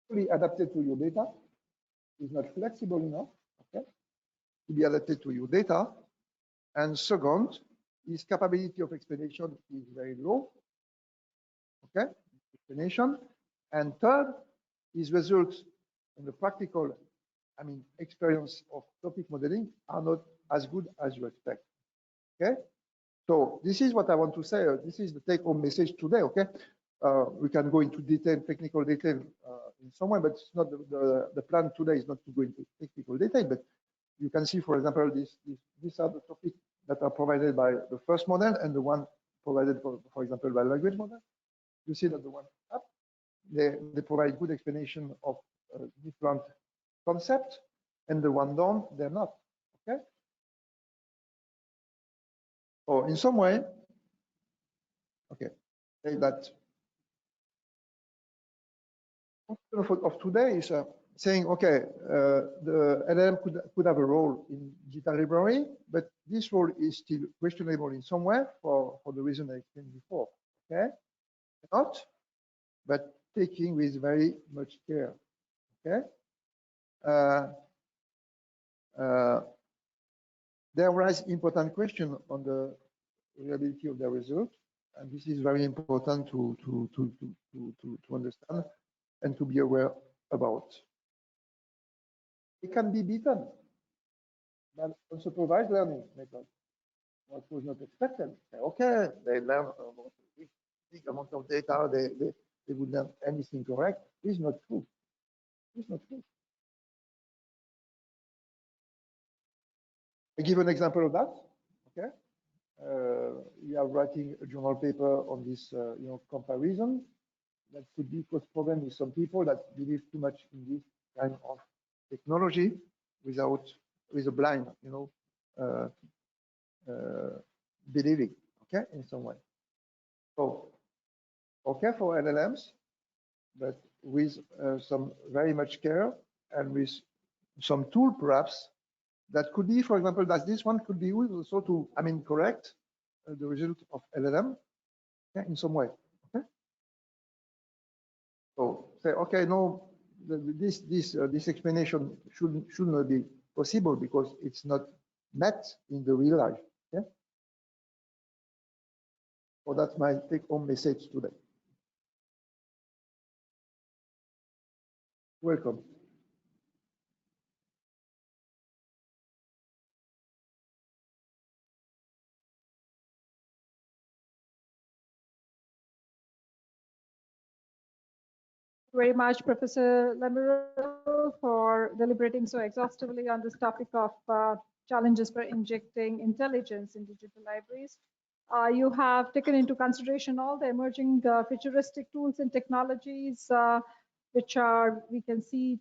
fully adapted to your data, is not flexible enough, okay, to be adapted to your data. And second, its capability of explanation is very low, okay, explanation. And third, his results in the practical, experience of topic modeling are not as good as you expect, okay? So this is what I want to say. This is the take-home message today, okay? We can go into detail, technical detail in some way, but it's not the plan today is not to go into technical detail, but you can see, for example, these are the topics that are provided by the first model and the one provided, for example, by language model. You see that the one up, they provide good explanation of different concepts, and the one down, they're not, okay? So in some way, okay, say that of today is saying, okay, the LLM could have a role in digital library, but this role is still questionable in some way for the reason I explained before, okay? Not, but taking with very much care, okay? There was important question on the reliability of the result, and this is very important to understand and to be aware about. It can be beaten by unsupervised learning method. What was not expected. Okay, they learn about a big amount of data, they would learn anything correct. It's not true. It's not true. I give an example of that. Okay, we are writing a journal paper on this, comparison. That could be cause problem with some people that believe too much in this kind of technology with a blind, believing, okay, in some way. So, okay for LLMs, but with some very much care and with some tool perhaps that could be, for example, that this one could be used also to, correct the result of LLM, okay, in some way. Okay. So say, okay, no, this explanation should not be possible because it's not met in the real life. Okay. So that's my take-home message today. Welcome. Very much, Professor Lamirel, for deliberating so exhaustively on this topic of challenges for injecting intelligence in digital libraries. You have taken into consideration all the emerging futuristic tools and technologies, which are, we can see,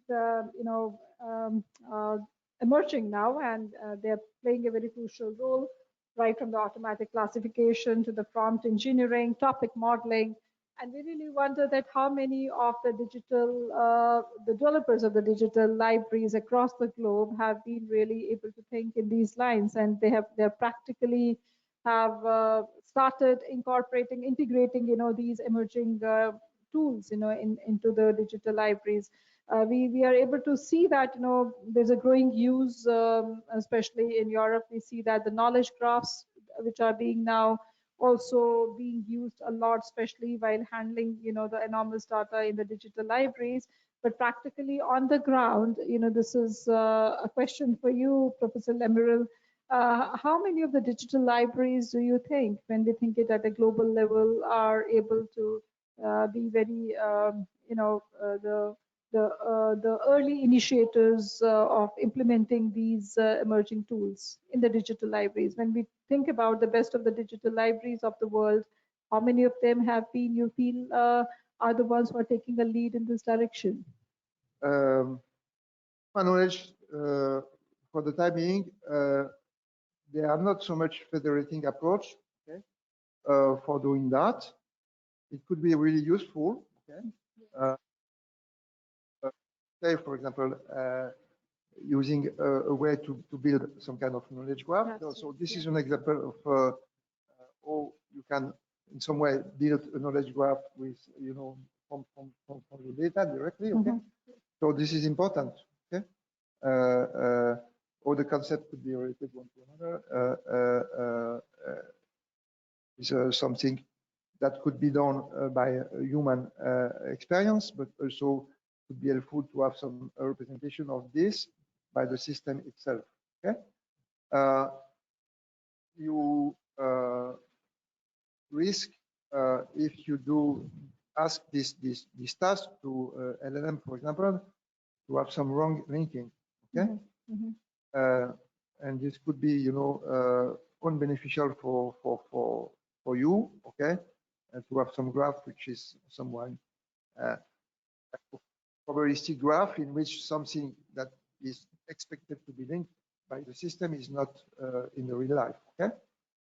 emerging now, and they're playing a very crucial role, right from the automatic classification to the prompt engineering, topic modeling. And we really wonder that how many of the the developers of the digital libraries across the globe have been really able to think in these lines, and they're practically have started incorporating, integrating, these emerging tools, into the digital libraries. We are able to see that, there's a growing use, especially in Europe. We see that the knowledge graphs, which are being now also being used a lot, especially while handling, the enormous data in the digital libraries. But practically on the ground, this is a question for you, Professor Lamirel. How many of the digital libraries do you think, when we think it at a global level, are able to be very, the early initiators of implementing these emerging tools in the digital libraries? When we think about the best of the digital libraries of the world, How many of them have been, you feel, are the ones who are taking a lead in this direction? My knowledge, for the time being, they are not so much federating approach, okay, for doing that. It could be really useful, okay. Say, for example, using a way to build some kind of knowledge graph. Yes, so this is an example of how you can, in some way, build a knowledge graph with, you know, from the data directly, okay? So this is important, okay? Or the concept could be related one to another. Is something that could be done by a human experience, but also could be helpful to have some representation of this by the system itself. Okay, you risk if you do ask this task to LLM, for example, to have some wrong linking. Okay, and this could be, you know, unbeneficial for you. Okay, and to have some graph which is someone probabilistic graph in which something that is expected to be linked by the system is not in the real life. Okay,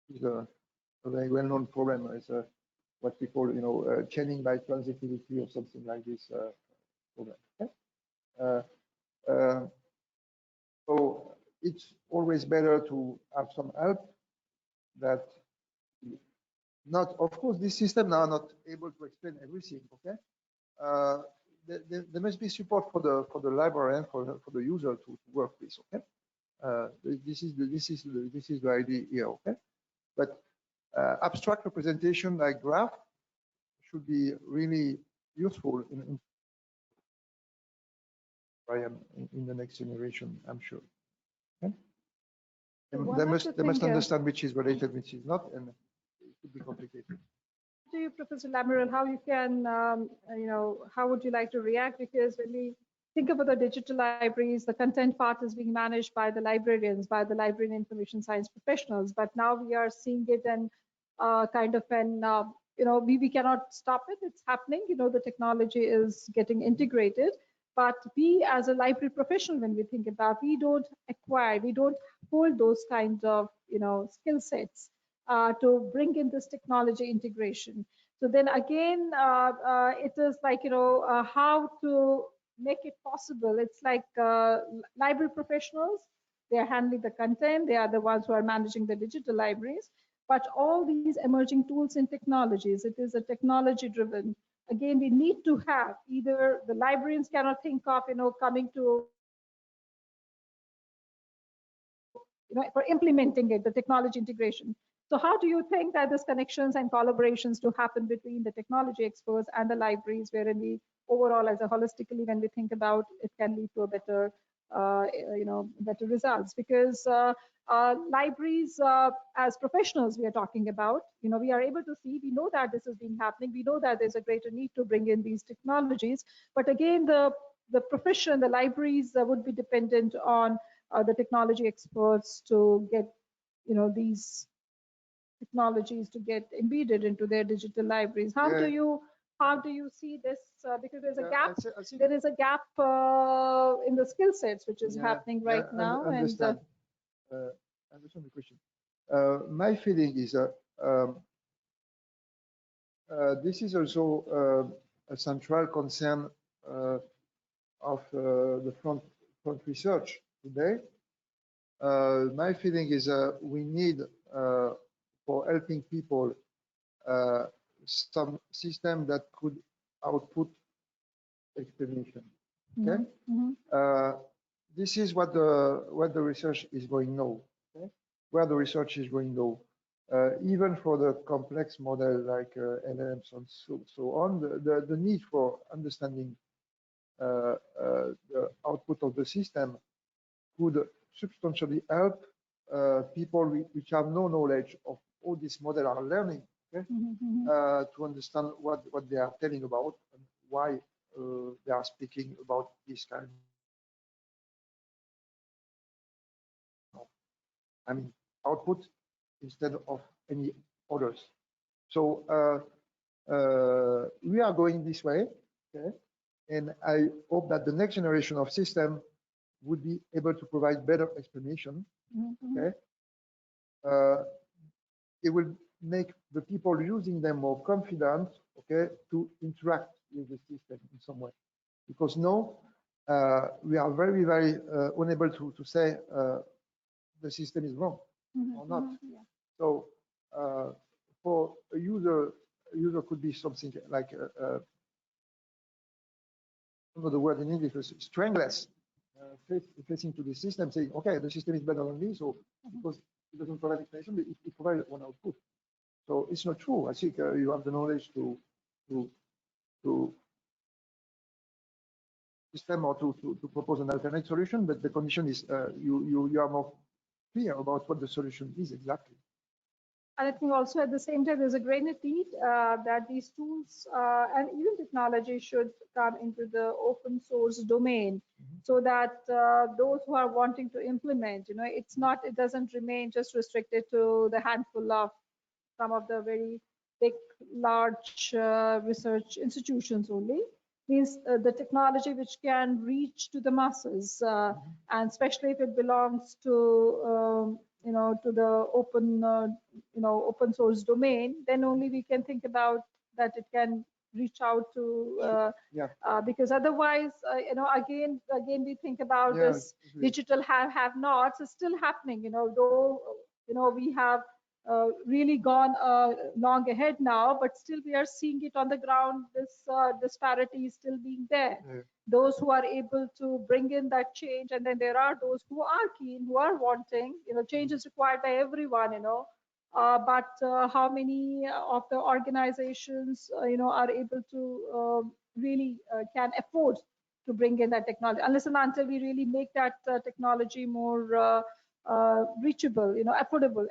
it's a very well-known problem. It's what we call, you know, chaining by transitivity or something like this problem. Okay? So it's always better to have some help that not, of course, this system are not able to explain everything. Okay, there must be support for the librarian, for the user to work with. Okay, this is the idea here. Okay, but abstract representation like graph should be really useful in the next generation, I'm sure. Okay? They must understand which is related, which is not, and it could be complicated. To you, Professor Lamirel, how you can, you know, how would you like to react? Because when we think about the digital libraries, the content part is being managed by the librarians, by the library and information science professionals. But now we are seeing it and kind of an, you know, we cannot stop it. It's happening. You know, the technology is getting integrated. But we, as a library professional, when we think about, we don't acquire, we don't hold those kinds of, you know, skill sets to bring in this technology integration. So then again, it is like, you know, how to make it possible. It's like library professionals, they're handling the content, they are the ones who are managing the digital libraries, but all these emerging tools and technologies, it is a technology driven. Again, we need to have either the librarians cannot think of, you know, coming to, you know, for implementing it, the technology integration. So how do you think that these connections and collaborations to happen between the technology experts and the libraries, wherein we overall as a holistically, when we think about it, can lead to a better, you know, better results? Because libraries, as professionals, we are talking about, you know, we are able to see, we know that this has been happening. We know that there's a greater need to bring in these technologies. But again, the profession, the libraries would be dependent on the technology experts to get, you know, these technologies to get embedded into their digital libraries. How do you see this? Because there's a gap. There is a gap in the skill sets which is happening right now. I understand. I understand the question. My feeling is that this is also a central concern of the front research today. My feeling is we need, for helping people, some system that could output explanation. Okay, this is what the research is going now. Okay? Where the research is going now, even for the complex model like LLMs and so on, the need for understanding the output of the system could substantially help people which have no knowledge of how this model are learning, okay? To understand what they are telling about and why they are speaking about this kind of, I mean, output instead of any others. So we are going this way, okay? And I hope that the next generation of system would be able to provide better explanation, okay? It will make the people using them more confident, okay, to interact with the system in some way. Because now we are very, very unable to say the system is wrong or not. Yeah. So for a user could be something like, I don't know the word in English, strangless, facing to the system, saying, okay, the system is better than me, so because it doesn't provide explanation, it provides one output. So it's not true. I think you have the knowledge to system or to propose an alternate solution, but the condition is you are more clear about what the solution is exactly. And I think also at the same time, there's a great need that these tools and even technology should come into the open source domain, so that those who are wanting to implement, it doesn't remain just restricted to the handful of some of the very big, large research institutions only. Means the technology which can reach to the masses, and especially if it belongs to to the open open source domain, then only we can think about that it can reach out to because otherwise again we think about this digital have nots is still happening, though we have really gone long ahead now, but still we are seeing it on the ground. This disparity is still being there. Those who are able to bring in that change, and then there are those who are keen, who are wanting. Change is required by everyone. But how many of the organizations are able to really can afford to bring in that technology, unless and until we really make that technology more reachable,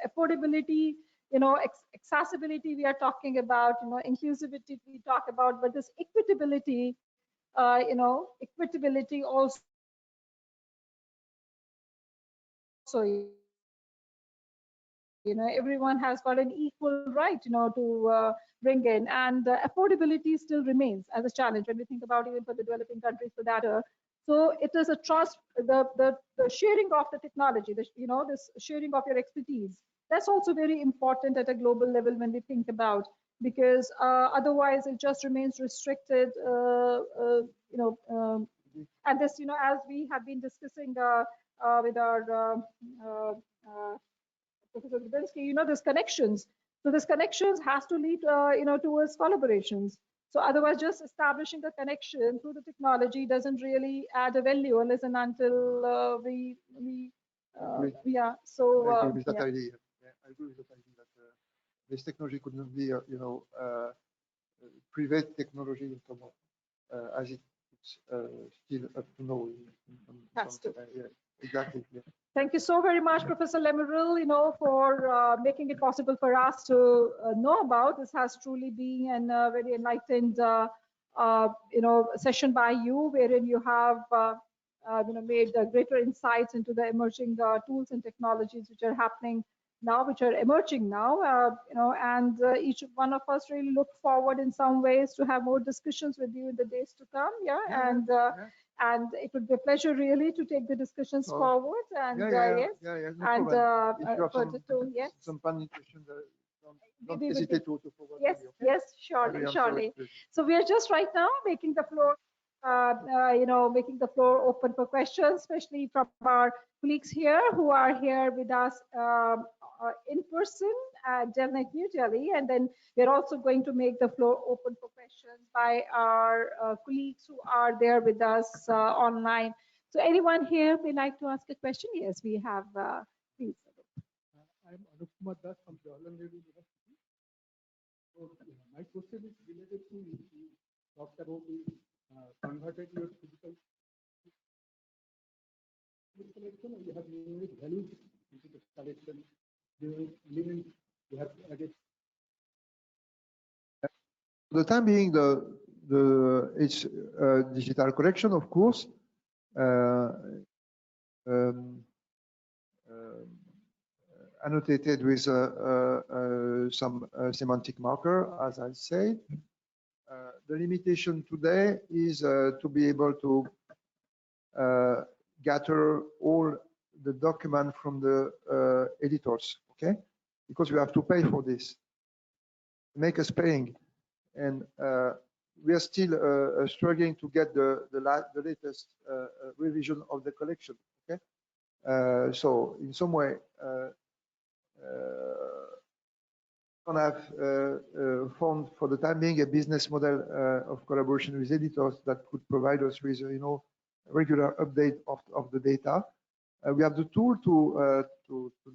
affordability, accessibility we are talking about, inclusivity we talk about, but this equitability, equitability also, everyone has got an equal right, to bring in, and affordability still remains as a challenge when we think about even for the developing countries for that. So it is a trust, the sharing of the technology, this sharing of your expertise. That's also very important at a global level when we think about, because otherwise it just remains restricted, and this, as we have been discussing with our Professor Dubinsky, this connections. So this connections has to lead, towards collaborations. So otherwise, just establishing the connection through the technology doesn't really add a value unless and until yeah. So I agree with that idea. Yeah, I agree with that idea that this technology could not be, private technology in some way, as it's still up to know. Has to. Yeah, exactly. Yeah. Thank you so very much, Professor Lamirel, for making it possible for us to know about. This has truly been a very enlightened, session by you, wherein you have, made greater insights into the emerging tools and technologies which are happening now, which are emerging now, and each one of us really look forward in some ways to have more discussions with you in the days to come. And it would be a pleasure really to take the discussions forward. And yes, no and further to yes, some funding questions, don't hesitate to forward. Yes, me, okay? yes, surely. So we are just right now making the floor, making the floor open for questions, especially from our colleagues here who are here with us in person at DELNET New Delhi, and then we're also going to make the floor open for questions by our colleagues who are there with us online. So anyone here may like to ask a question? Yes, we have. Please. I'm Anup Kumar Das from Jawaharlal Nehru University. So my question is related to you talked about the converted your physical collection, or you have unique values into the collection. You have added. For the time being, it's digital collection, of course. annotated with some semantic marker, as I said. The limitation today is to be able to gather all the document from the editors, okay? Because we have to pay for this, make us paying. And we are still struggling to get the latest revision of the collection, okay? So in some way, don't have found for the time being a business model of collaboration with editors that could provide us with, regular update of the data. We have the tool to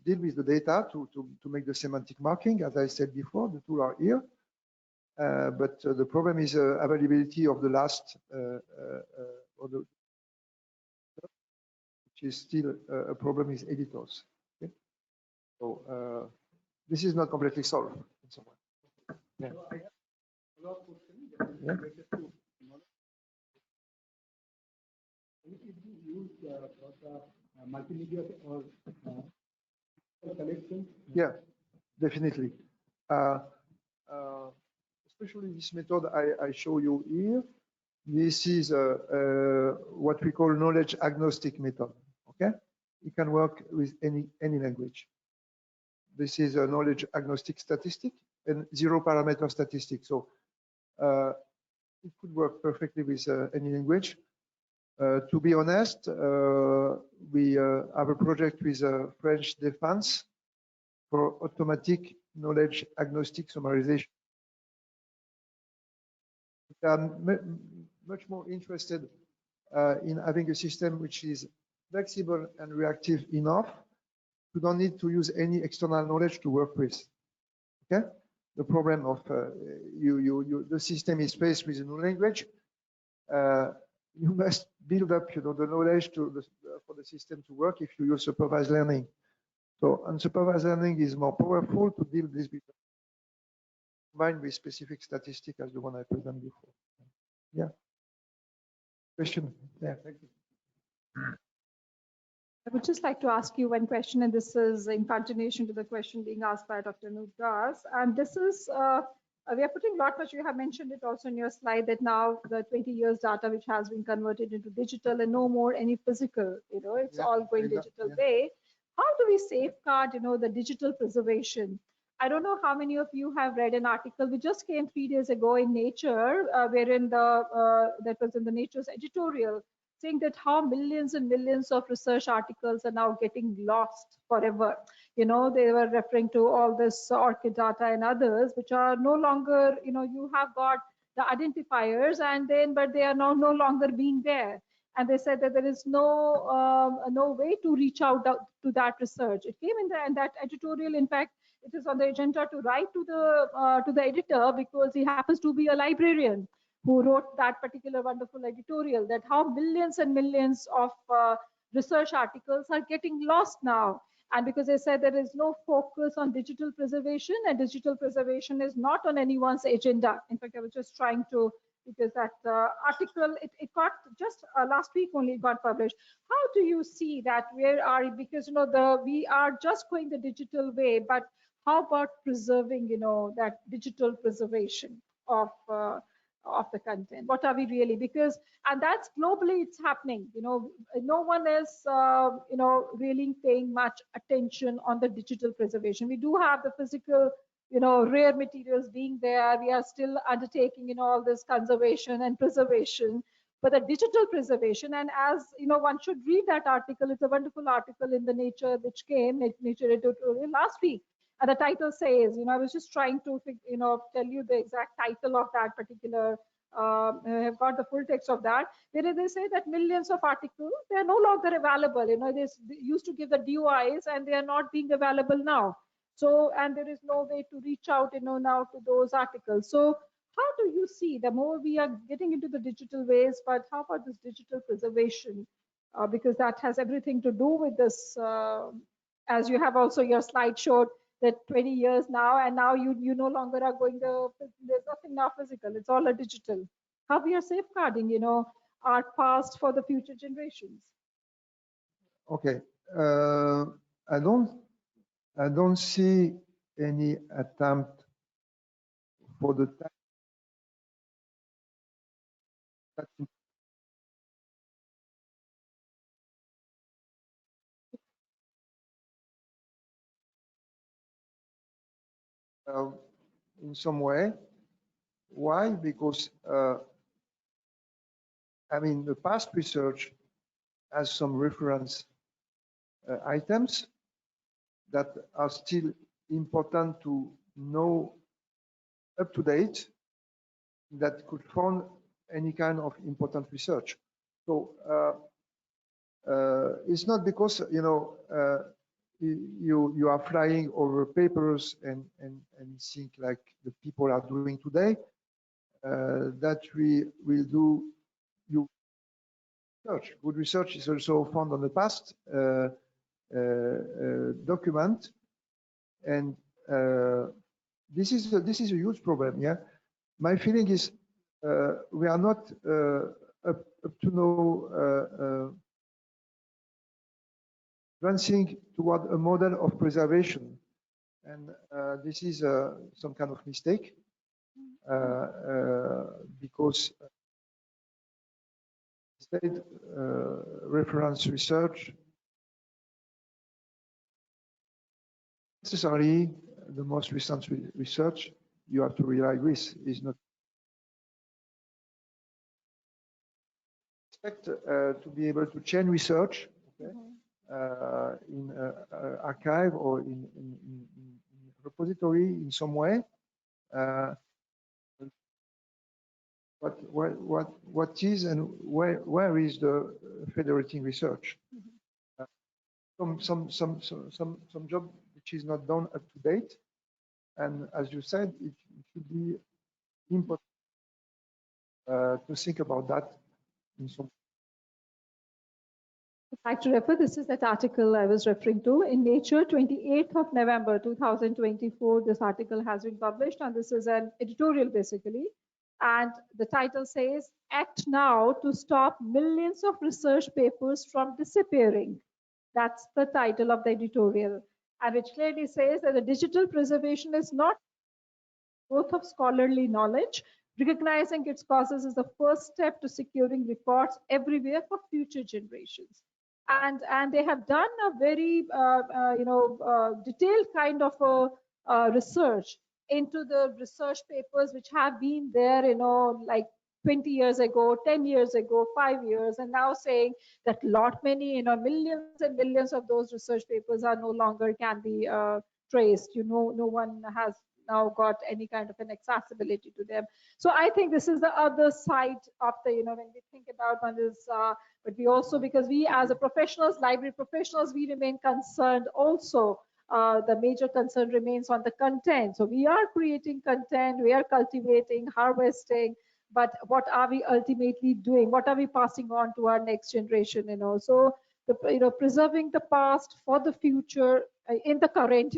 deal with the data, to make the semantic marking. As I said before, the tools are here. But the problem is availability of the last, which is still a problem with editors. Okay? So this is not completely solved in some way. Yeah. So I have a follow-up question Yeah. related to knowledge. Can it be used for the multimedia or collection? Yeah, definitely. Especially this method I show you here. This is what we call knowledge agnostic method. Okay, it can work with any language. This is a knowledge agnostic statistic and zero parameter statistic. So it could work perfectly with any language. To be honest, we have a project with French Defense for automatic knowledge agnostic summarization. I'm much more interested in having a system which is flexible and reactive enough. You don't need to use any external knowledge to work with. Okay, the problem of the system is faced with a new language. You must build up, the knowledge for the system to work if you use supervised learning. So unsupervised learning is more powerful to deal this with, combined with specific statistics as the one I presented before. Yeah. Question? Yeah, thank you. I would just like to ask you one question, and this is in continuation to the question being asked by Dr. Nugdas. And this is, we are putting a lot, but you have mentioned it also in your slide that now the 20 years data which has been converted into digital and no more any physical, it's all going digital way. How do we safeguard, the digital preservation? I don't know how many of you have read an article. We just came 3 days ago in Nature, wherein that was in the Nature's editorial, saying that how millions and millions of research articles are now getting lost forever. They were referring to all this ORCID data and others, which are no longer, you have got the identifiers, and then, but they are now no longer being there. And they said that there is no way to reach out to that research. It came in that editorial. In fact, it is on the agenda to write to the editor, because he happens to be a librarian who wrote that particular wonderful editorial, that how millions and millions of research articles are getting lost now. And because they said there is no focus on digital preservation, and digital preservation is not on anyone's agenda. In fact, I was just trying to, because that article, it got just last week only it got published. How do you see that? Where are, because we are just going the digital way, but how about preserving, that digital preservation of the content? What are we really, because, and that's globally it's happening, no one is really paying much attention on the digital preservation. We do have the physical, rare materials being there. We are still undertaking, all this conservation and preservation, but the digital preservation, and as one should read that article. It's a wonderful article in the Nature which came, Nature editorial last week. And the title says, I was just trying to, tell you the exact title of that particular, I have got the full text of that, where they say that millions of articles, they are no longer available. They used to give the DOIs, and they are not being available now. So, and there is no way to reach out, now to those articles. So how do you see, the more we are getting into the digital ways, but how about this digital preservation? Because that has everything to do with this, as you have also your slide showed, that 20 years now, and now you no longer are going there's nothing now physical, it's all a digital. How we are safeguarding, our past for the future generations? Okay, I don't I don't see any attempt for the time in some way. Why? Because I mean, the past research has some reference items that are still important to know up to date that could fund any kind of important research. So it's not because you are flying over papers and think like the people are doing today that we will do you research. Good research is also found on the past document, and this is a huge problem. Yeah, my feeling is we are not up to know advancing toward a model of preservation, and this is some kind of mistake because state reference research necessarily the most recent research you have to rely with is not expect to be able to chain research, okay, in archive or in repository in some way. What is and where is the federating research? Some job which is not done up to date, and as you said, it should be important to think about that in some. I'd like to refer, this is that article I was referring to in Nature, 28th of November 2024. This article has been published, and this is an editorial basically. And the title says, "Act now to stop millions of research papers from disappearing." That's the title of the editorial, and which clearly says that the digital preservation is not growth of scholarly knowledge. Recognizing its causes is the first step to securing records everywhere for future generations. And they have done a very detailed kind of a research into the research papers which have been there, like 20 years ago, 10 years ago, 5 years, and now saying that lot many, millions and millions of those research papers are no longer can be traced. No one has now got any kind of an accessibility to them. So I think this is the other side of the, when we think about one is, but we also, because we as a professionals, library professionals, we remain concerned also. The major concern remains on the content. So we are creating content, we are cultivating, harvesting, but what are we ultimately doing? What are we passing on to our next generation? So preserving the past for the future in the current,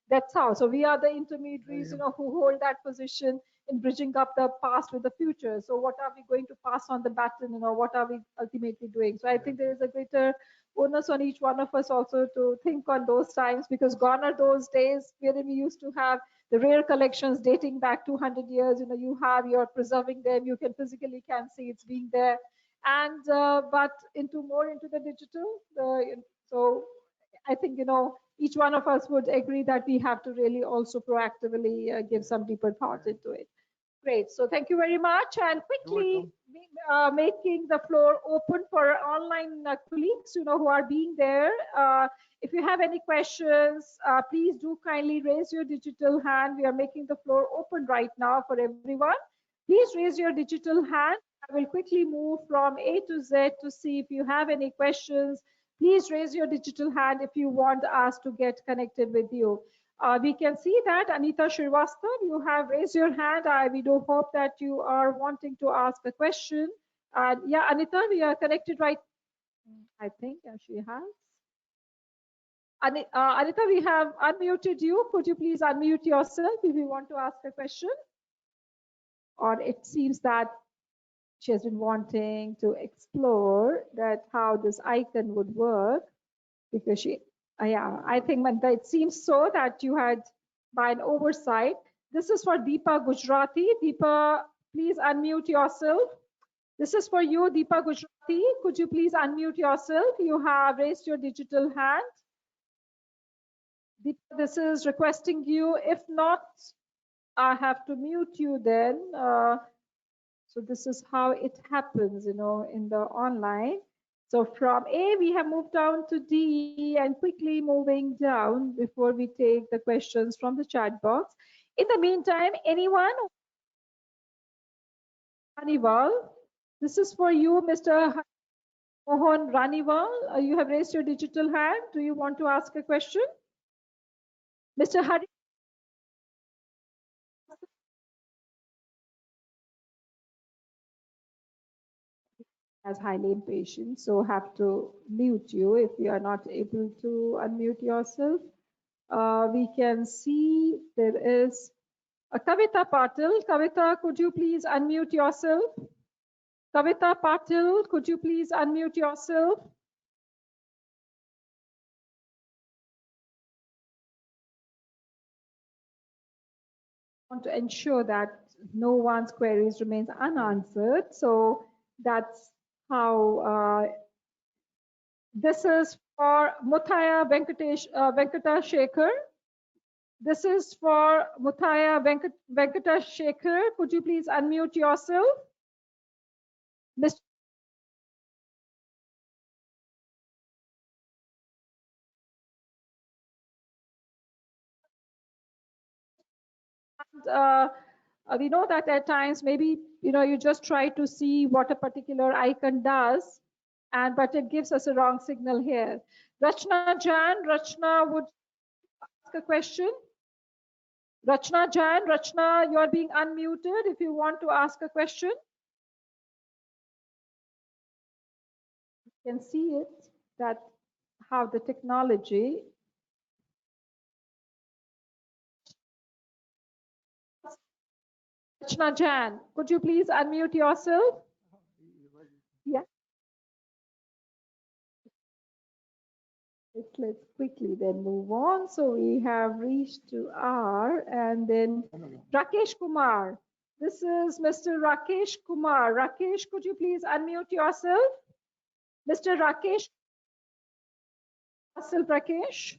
that's how. So we are the intermediaries, who hold that position in bridging up the past with the future. So what are we going to pass on the baton? What are we ultimately doing? So I think there is a greater onus on each one of us also to think on those times, because gone are those days wherein we used to have the rare collections dating back 200 years. You're preserving them. You can physically can see it's being there, and but more into the digital. So I think each one of us would agree that we have to really also proactively give some deeper thought into it. Great. So thank you very much. And quickly making the floor open for our online colleagues, who are being there. If you have any questions, please do kindly raise your digital hand. We are making the floor open right now for everyone. Please raise your digital hand. I will quickly move from A to Z to see if you have any questions. Please raise your digital hand if you want us to get connected with you. We can see that Anita Srivastava, you have raised your hand. We do hope that you are wanting to ask a question. Yeah, Anita, we are connected right. I think she has. Anita, we have unmuted you. Could you please unmute yourself if you want to ask a question? Or it seems that she has been wanting to explore that how this icon would work, because she Yeah, I think it seems so that you had by an oversight. This is for Deepa Gujarati. Deepa, please unmute yourself. This is for you, Deepa Gujarati. Could you please unmute yourself? You have raised your digital hand. Deepa, this is requesting you. If not, I have to mute you then. So this is how it happens, in the online. So from A, we have moved down to D and quickly moving down before we take the questions from the chat box. In the meantime, anyone? Ranival, this is for you, Mr. Mohan Ranival. You have raised your digital hand. Do you want to ask a question? Mr. Hari? As highly impatient, so have to mute you if you are not able to unmute yourself. We can see there is a Kavita Patil. Kavita, could you please unmute yourself? Kavita Patil, could you please unmute yourself? I want to ensure that no one's queries remains unanswered. So that's how this is for Muthaya Venkata Shekhar. This is for Muthaya Venkata Shekhar. Could you please unmute yourself? Mr. We know that at times maybe you just try to see what a particular icon does, but it gives us a wrong signal here. Rachna Jan, Rachna would ask a question. Rachna Jan, Rachna, you are being unmuted if you want to ask a question. You can see it, that how the technology. Rachna Jan, could you please unmute yourself? Yeah. Let's quickly then move on. So we have reached to R and then Rakesh Kumar. This is Mr. Rakesh Kumar. Rakesh, could you please unmute yourself? Mr. Rakesh. Rakesh.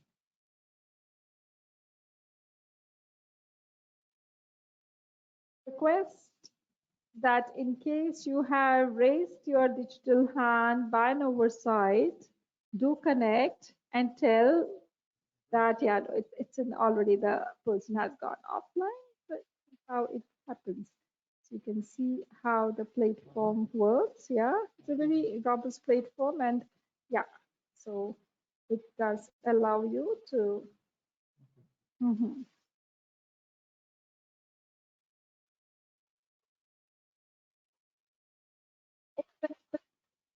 Request that in case you have raised your digital hand by an oversight, do connect and tell that, yeah, it's already the person has gone offline, but how it happens. So you can see how the platform works. Yeah, it's a very robust platform, and yeah, so it does allow you to.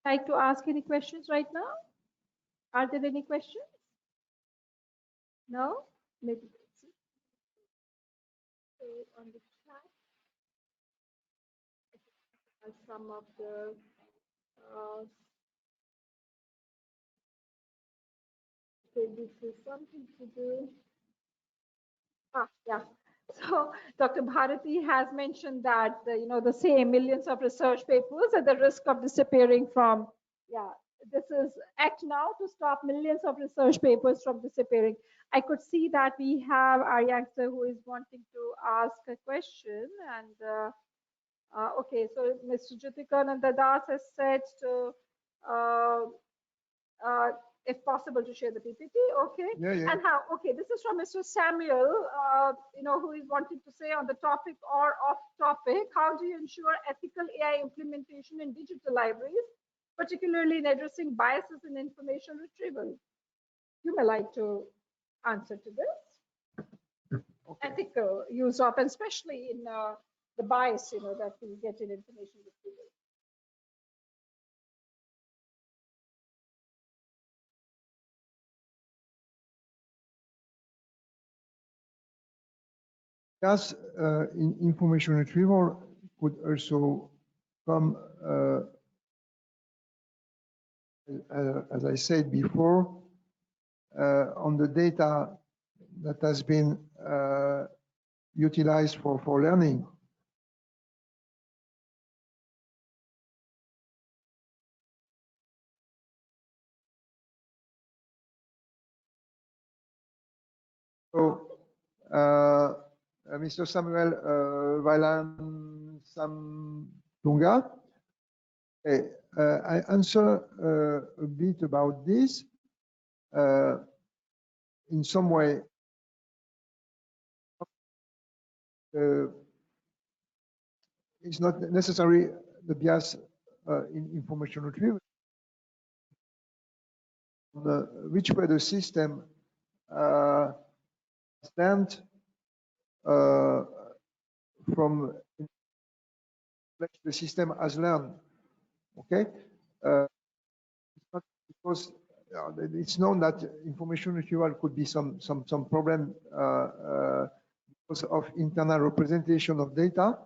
Like to ask any questions right now? Are there any questions? No? Maybe on the chat. Some of the this is something to do. Yeah. So Dr. Bharati has mentioned that the same millions of research papers at the risk of disappearing from. Yeah, this is act now to stop millions of research papers from disappearing. I could see that we have our youngster who is wanting to ask a question, and okay, so Mr. Jutika Nandadas has said to if possible to share the PPT. Okay. Yeah. And how? Okay, this is from Mr. Samuel. Who is wanting to say on the topic or off topic. How do you ensure ethical AI implementation in digital libraries, particularly in addressing biases in information retrieval? You may like to answer to this. Okay. Ethical use of, and especially in the bias, that we get in information retrieval. Yes, in information retrieval could also come, as I said before, on the data that has been utilized for learning. So, Mr. Samuel Vailan Samtunga, I answer a bit about this. In some way, it's not necessarily the bias in information retrieval, which way the system stand from the system has learned. Okay, it's not because it's known that information retrieval could be some problem because of internal representation of data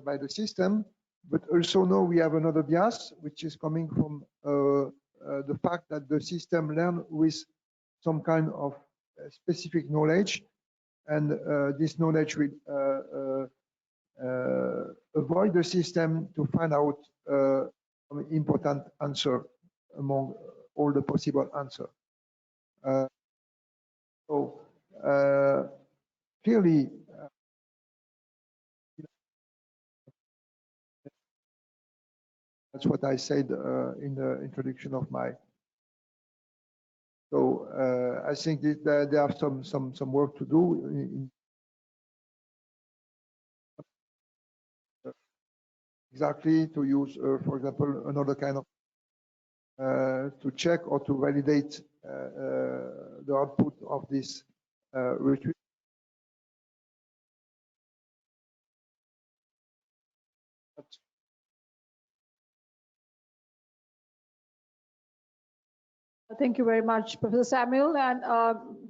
by the system, but also now we have another bias which is coming from the fact that the system learn with some kind of specific knowledge, and this knowledge will avoid the system to find out an important answer among all the possible answers. So clearly, that's what I said in the introduction of my. So I think that there are some work to do exactly to use, for example, another kind of to check or to validate the output of this retrieval. Thank you very much, Professor Samuel, and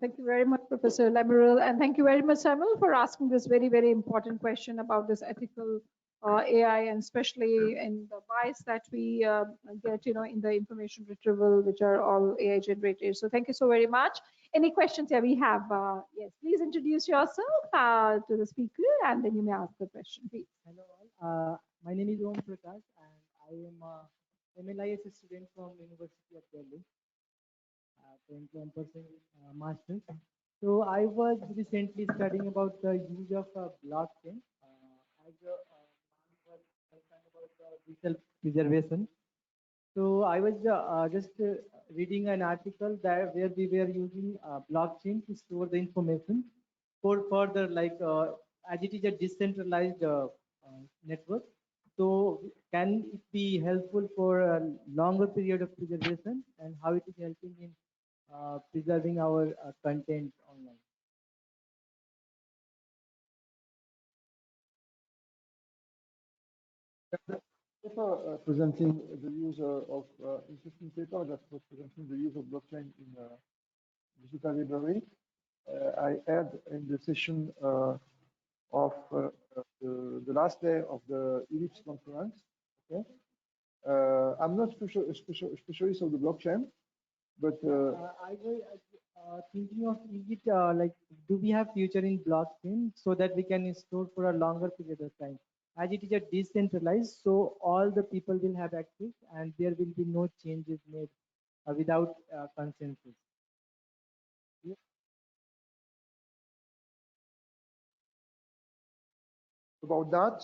thank you very much, Professor Lamirel, and thank you very much, Samuel, for asking this very, very important question about this ethical AI, and especially in the bias that we get, in the information retrieval, which are all AI generated. So thank you so very much. Any questions? Yeah, we have. Yes, please introduce yourself to the speaker, and then you may ask the question, please. Hello all. My name is Om Prakash, and I am a MLIS student from University of Delhi. Currently I'm pursuing master's. So I was recently studying about the use of blockchain as a concern about digital preservation. So I was just reading an article that where we were using blockchain to store the information for further, like as it is a decentralized network. So can it be helpful for a longer period of preservation, and how it is helping in preserving our content online? Presenting the use of interesting paper that was presenting the use of blockchain in digital library. I had in the session of the last day of the Ellipse conference. Okay, I'm not specialist of the blockchain, but I was thinking of, is it like, do we have future in blockchain so that we can store for a longer period of time? As it is a decentralized, so all the people will have access, and there will be no changes made without consensus. about that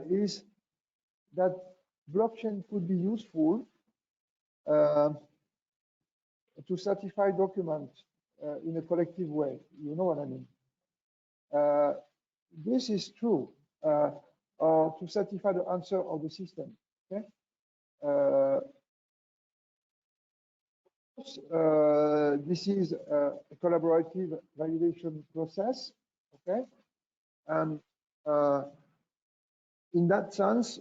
is that blockchain could be useful to certify documents in a collective way. You know what I mean? This is true, or to certify the answer of the system. Okay. This is a collaborative validation process. Okay, and in that sense,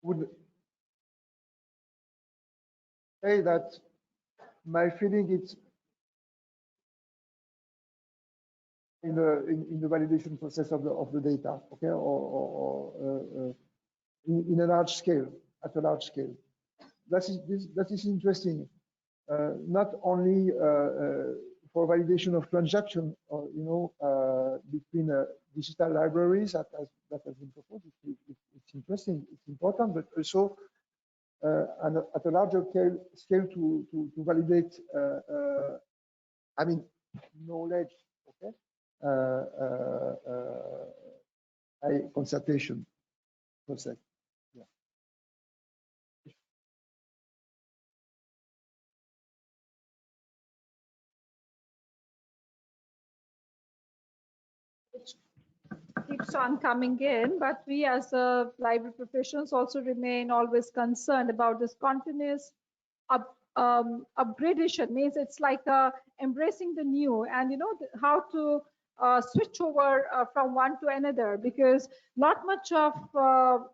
would say that my feeling is in the validation process of the data, okay, or in a large scale, at a large scale. That is interesting. not only for validation of transaction, or, between digital libraries that has been proposed. It's interesting, it's important, but also and at a larger scale to validate, I mean, knowledge, okay, a consultation process. Yeah. Keeps on coming in, but we as library professionals also remain always concerned about this continuous upgradation. Means it's like embracing the new, and how to switch over from one to another, because not much of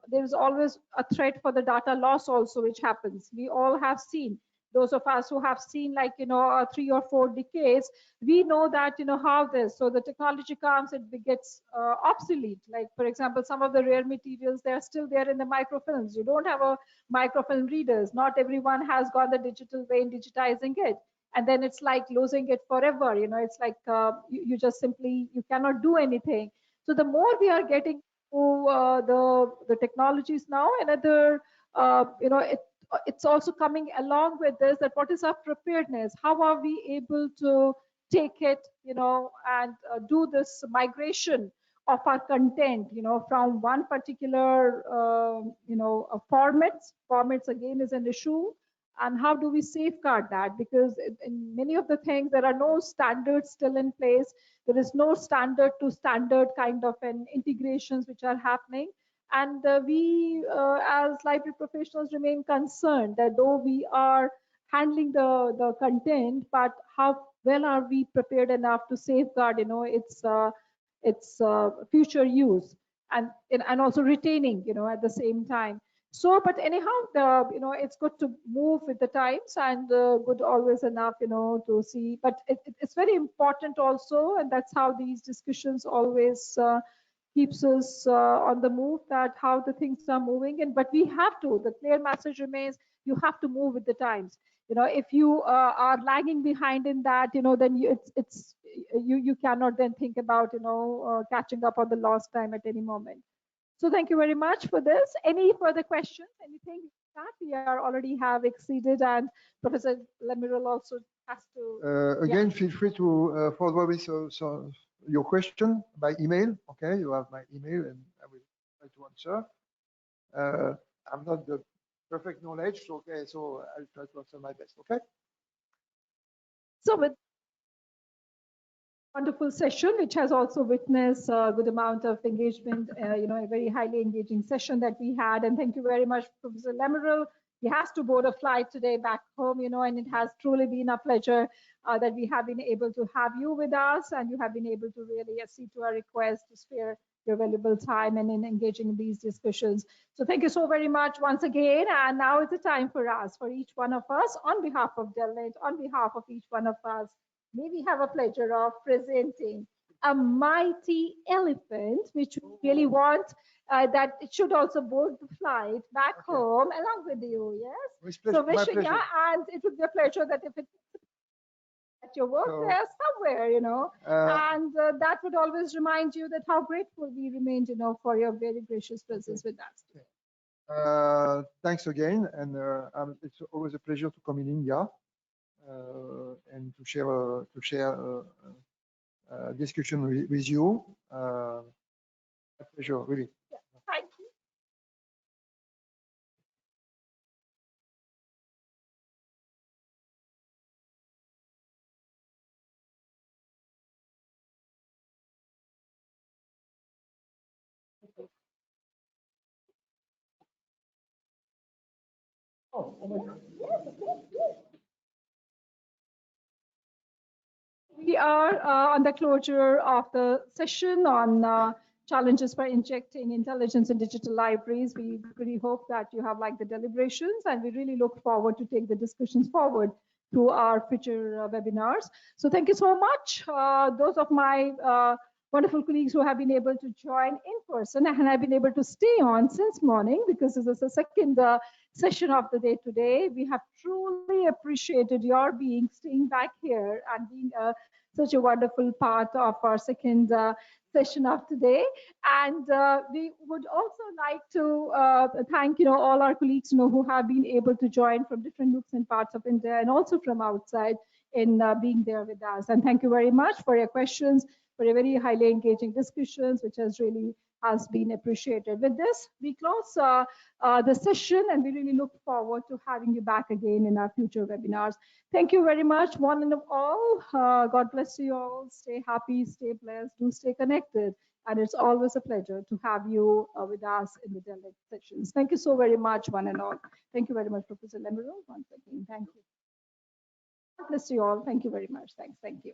there's always a threat for the data loss also, which happens. We all have seen, those of us who have seen, like 3 or 4 decades, we know that how this, so the technology comes, it gets obsolete. Like, for example, some of the rare materials, they're still there in the microfilms. You don't have a microfilm readers. Not everyone has got the digital way in digitizing it, and then it's like losing it forever. It's like you just simply, you cannot do anything. So the more we are getting to the technologies now, another it's also coming along with this, that what is our preparedness, how are we able to take it, and do this migration of our content, from one particular formats again is an issue. And how do we safeguard that? Because in many of the things, there are no standards still in place. There is no standard to standard kind of an integrations which are happening. And we as library professionals remain concerned that though we are handling the content, but how well are we prepared enough to safeguard its future use, and also retaining at the same time. So, but anyhow, it's good to move with the times, and good always enough to see. But it's very important also, and that's how these discussions always keeps us on the move, that how the things are moving. And but we have to, the clear message remains, you have to move with the times. If you are lagging behind in that, then you cannot then think about catching up on the lost time at any moment. So thank you very much for this. Any further questions? Anything that we are already have exceeded, and Professor Lamirel also has to. Again, feel free to forward me your question by email. Okay, you have my email, and I will try to answer. I'm not the perfect knowledge, okay, so I'll try to answer my best. Okay. So with wonderful session, which has also witnessed a good amount of engagement, a very highly engaging session that we had. And thank you very much, Professor Lamirel. He has to board a flight today back home, and it has truly been a pleasure that we have been able to have you with us, and you have been able to really accede to our request to spare your valuable time and in engaging in these discussions. So thank you so very much once again. And now it's a time for us, for each one of us, on behalf of DELNET, on behalf of each one of us, may we have a pleasure of presenting a mighty elephant, which we really want that it should also board the flight back home along with you. Yes. So wishing, and it would be a pleasure that if it's at your work there somewhere, and that would always remind you that how grateful we remained, for your very gracious presence with us. Thanks again, and it's always a pleasure to come in India. And to share discussion with you. A pleasure, really. Yeah, thank you. Oh my God. Yes, yes. We are on the closure of the session on challenges for injecting intelligence in digital libraries. We really hope that you have liked the deliberations, and we really look forward to take the discussions forward through our future webinars. So thank you so much. Those of my wonderful colleagues who have been able to join in person and have been able to stay on since morning, because this is the second session of the day today. We have truly appreciated your being, staying back here and being such a wonderful part of our second session of today. And we would also like to thank all our colleagues who have been able to join from different nooks and parts of India and also from outside in being there with us. And thank you very much for your questions, for your very highly engaging discussions, which has been appreciated. With this, we close the session, and we really look forward to having you back again in our future webinars. Thank you very much, one and all. God bless you all. Stay happy, stay blessed, do stay connected. And it's always a pleasure to have you with us in the DELNET sessions. Thank you so very much, one and all. Thank you very much, Professor Lamirel, once again. Thank you. God bless you all. Thank you very much. Thanks. Thank you.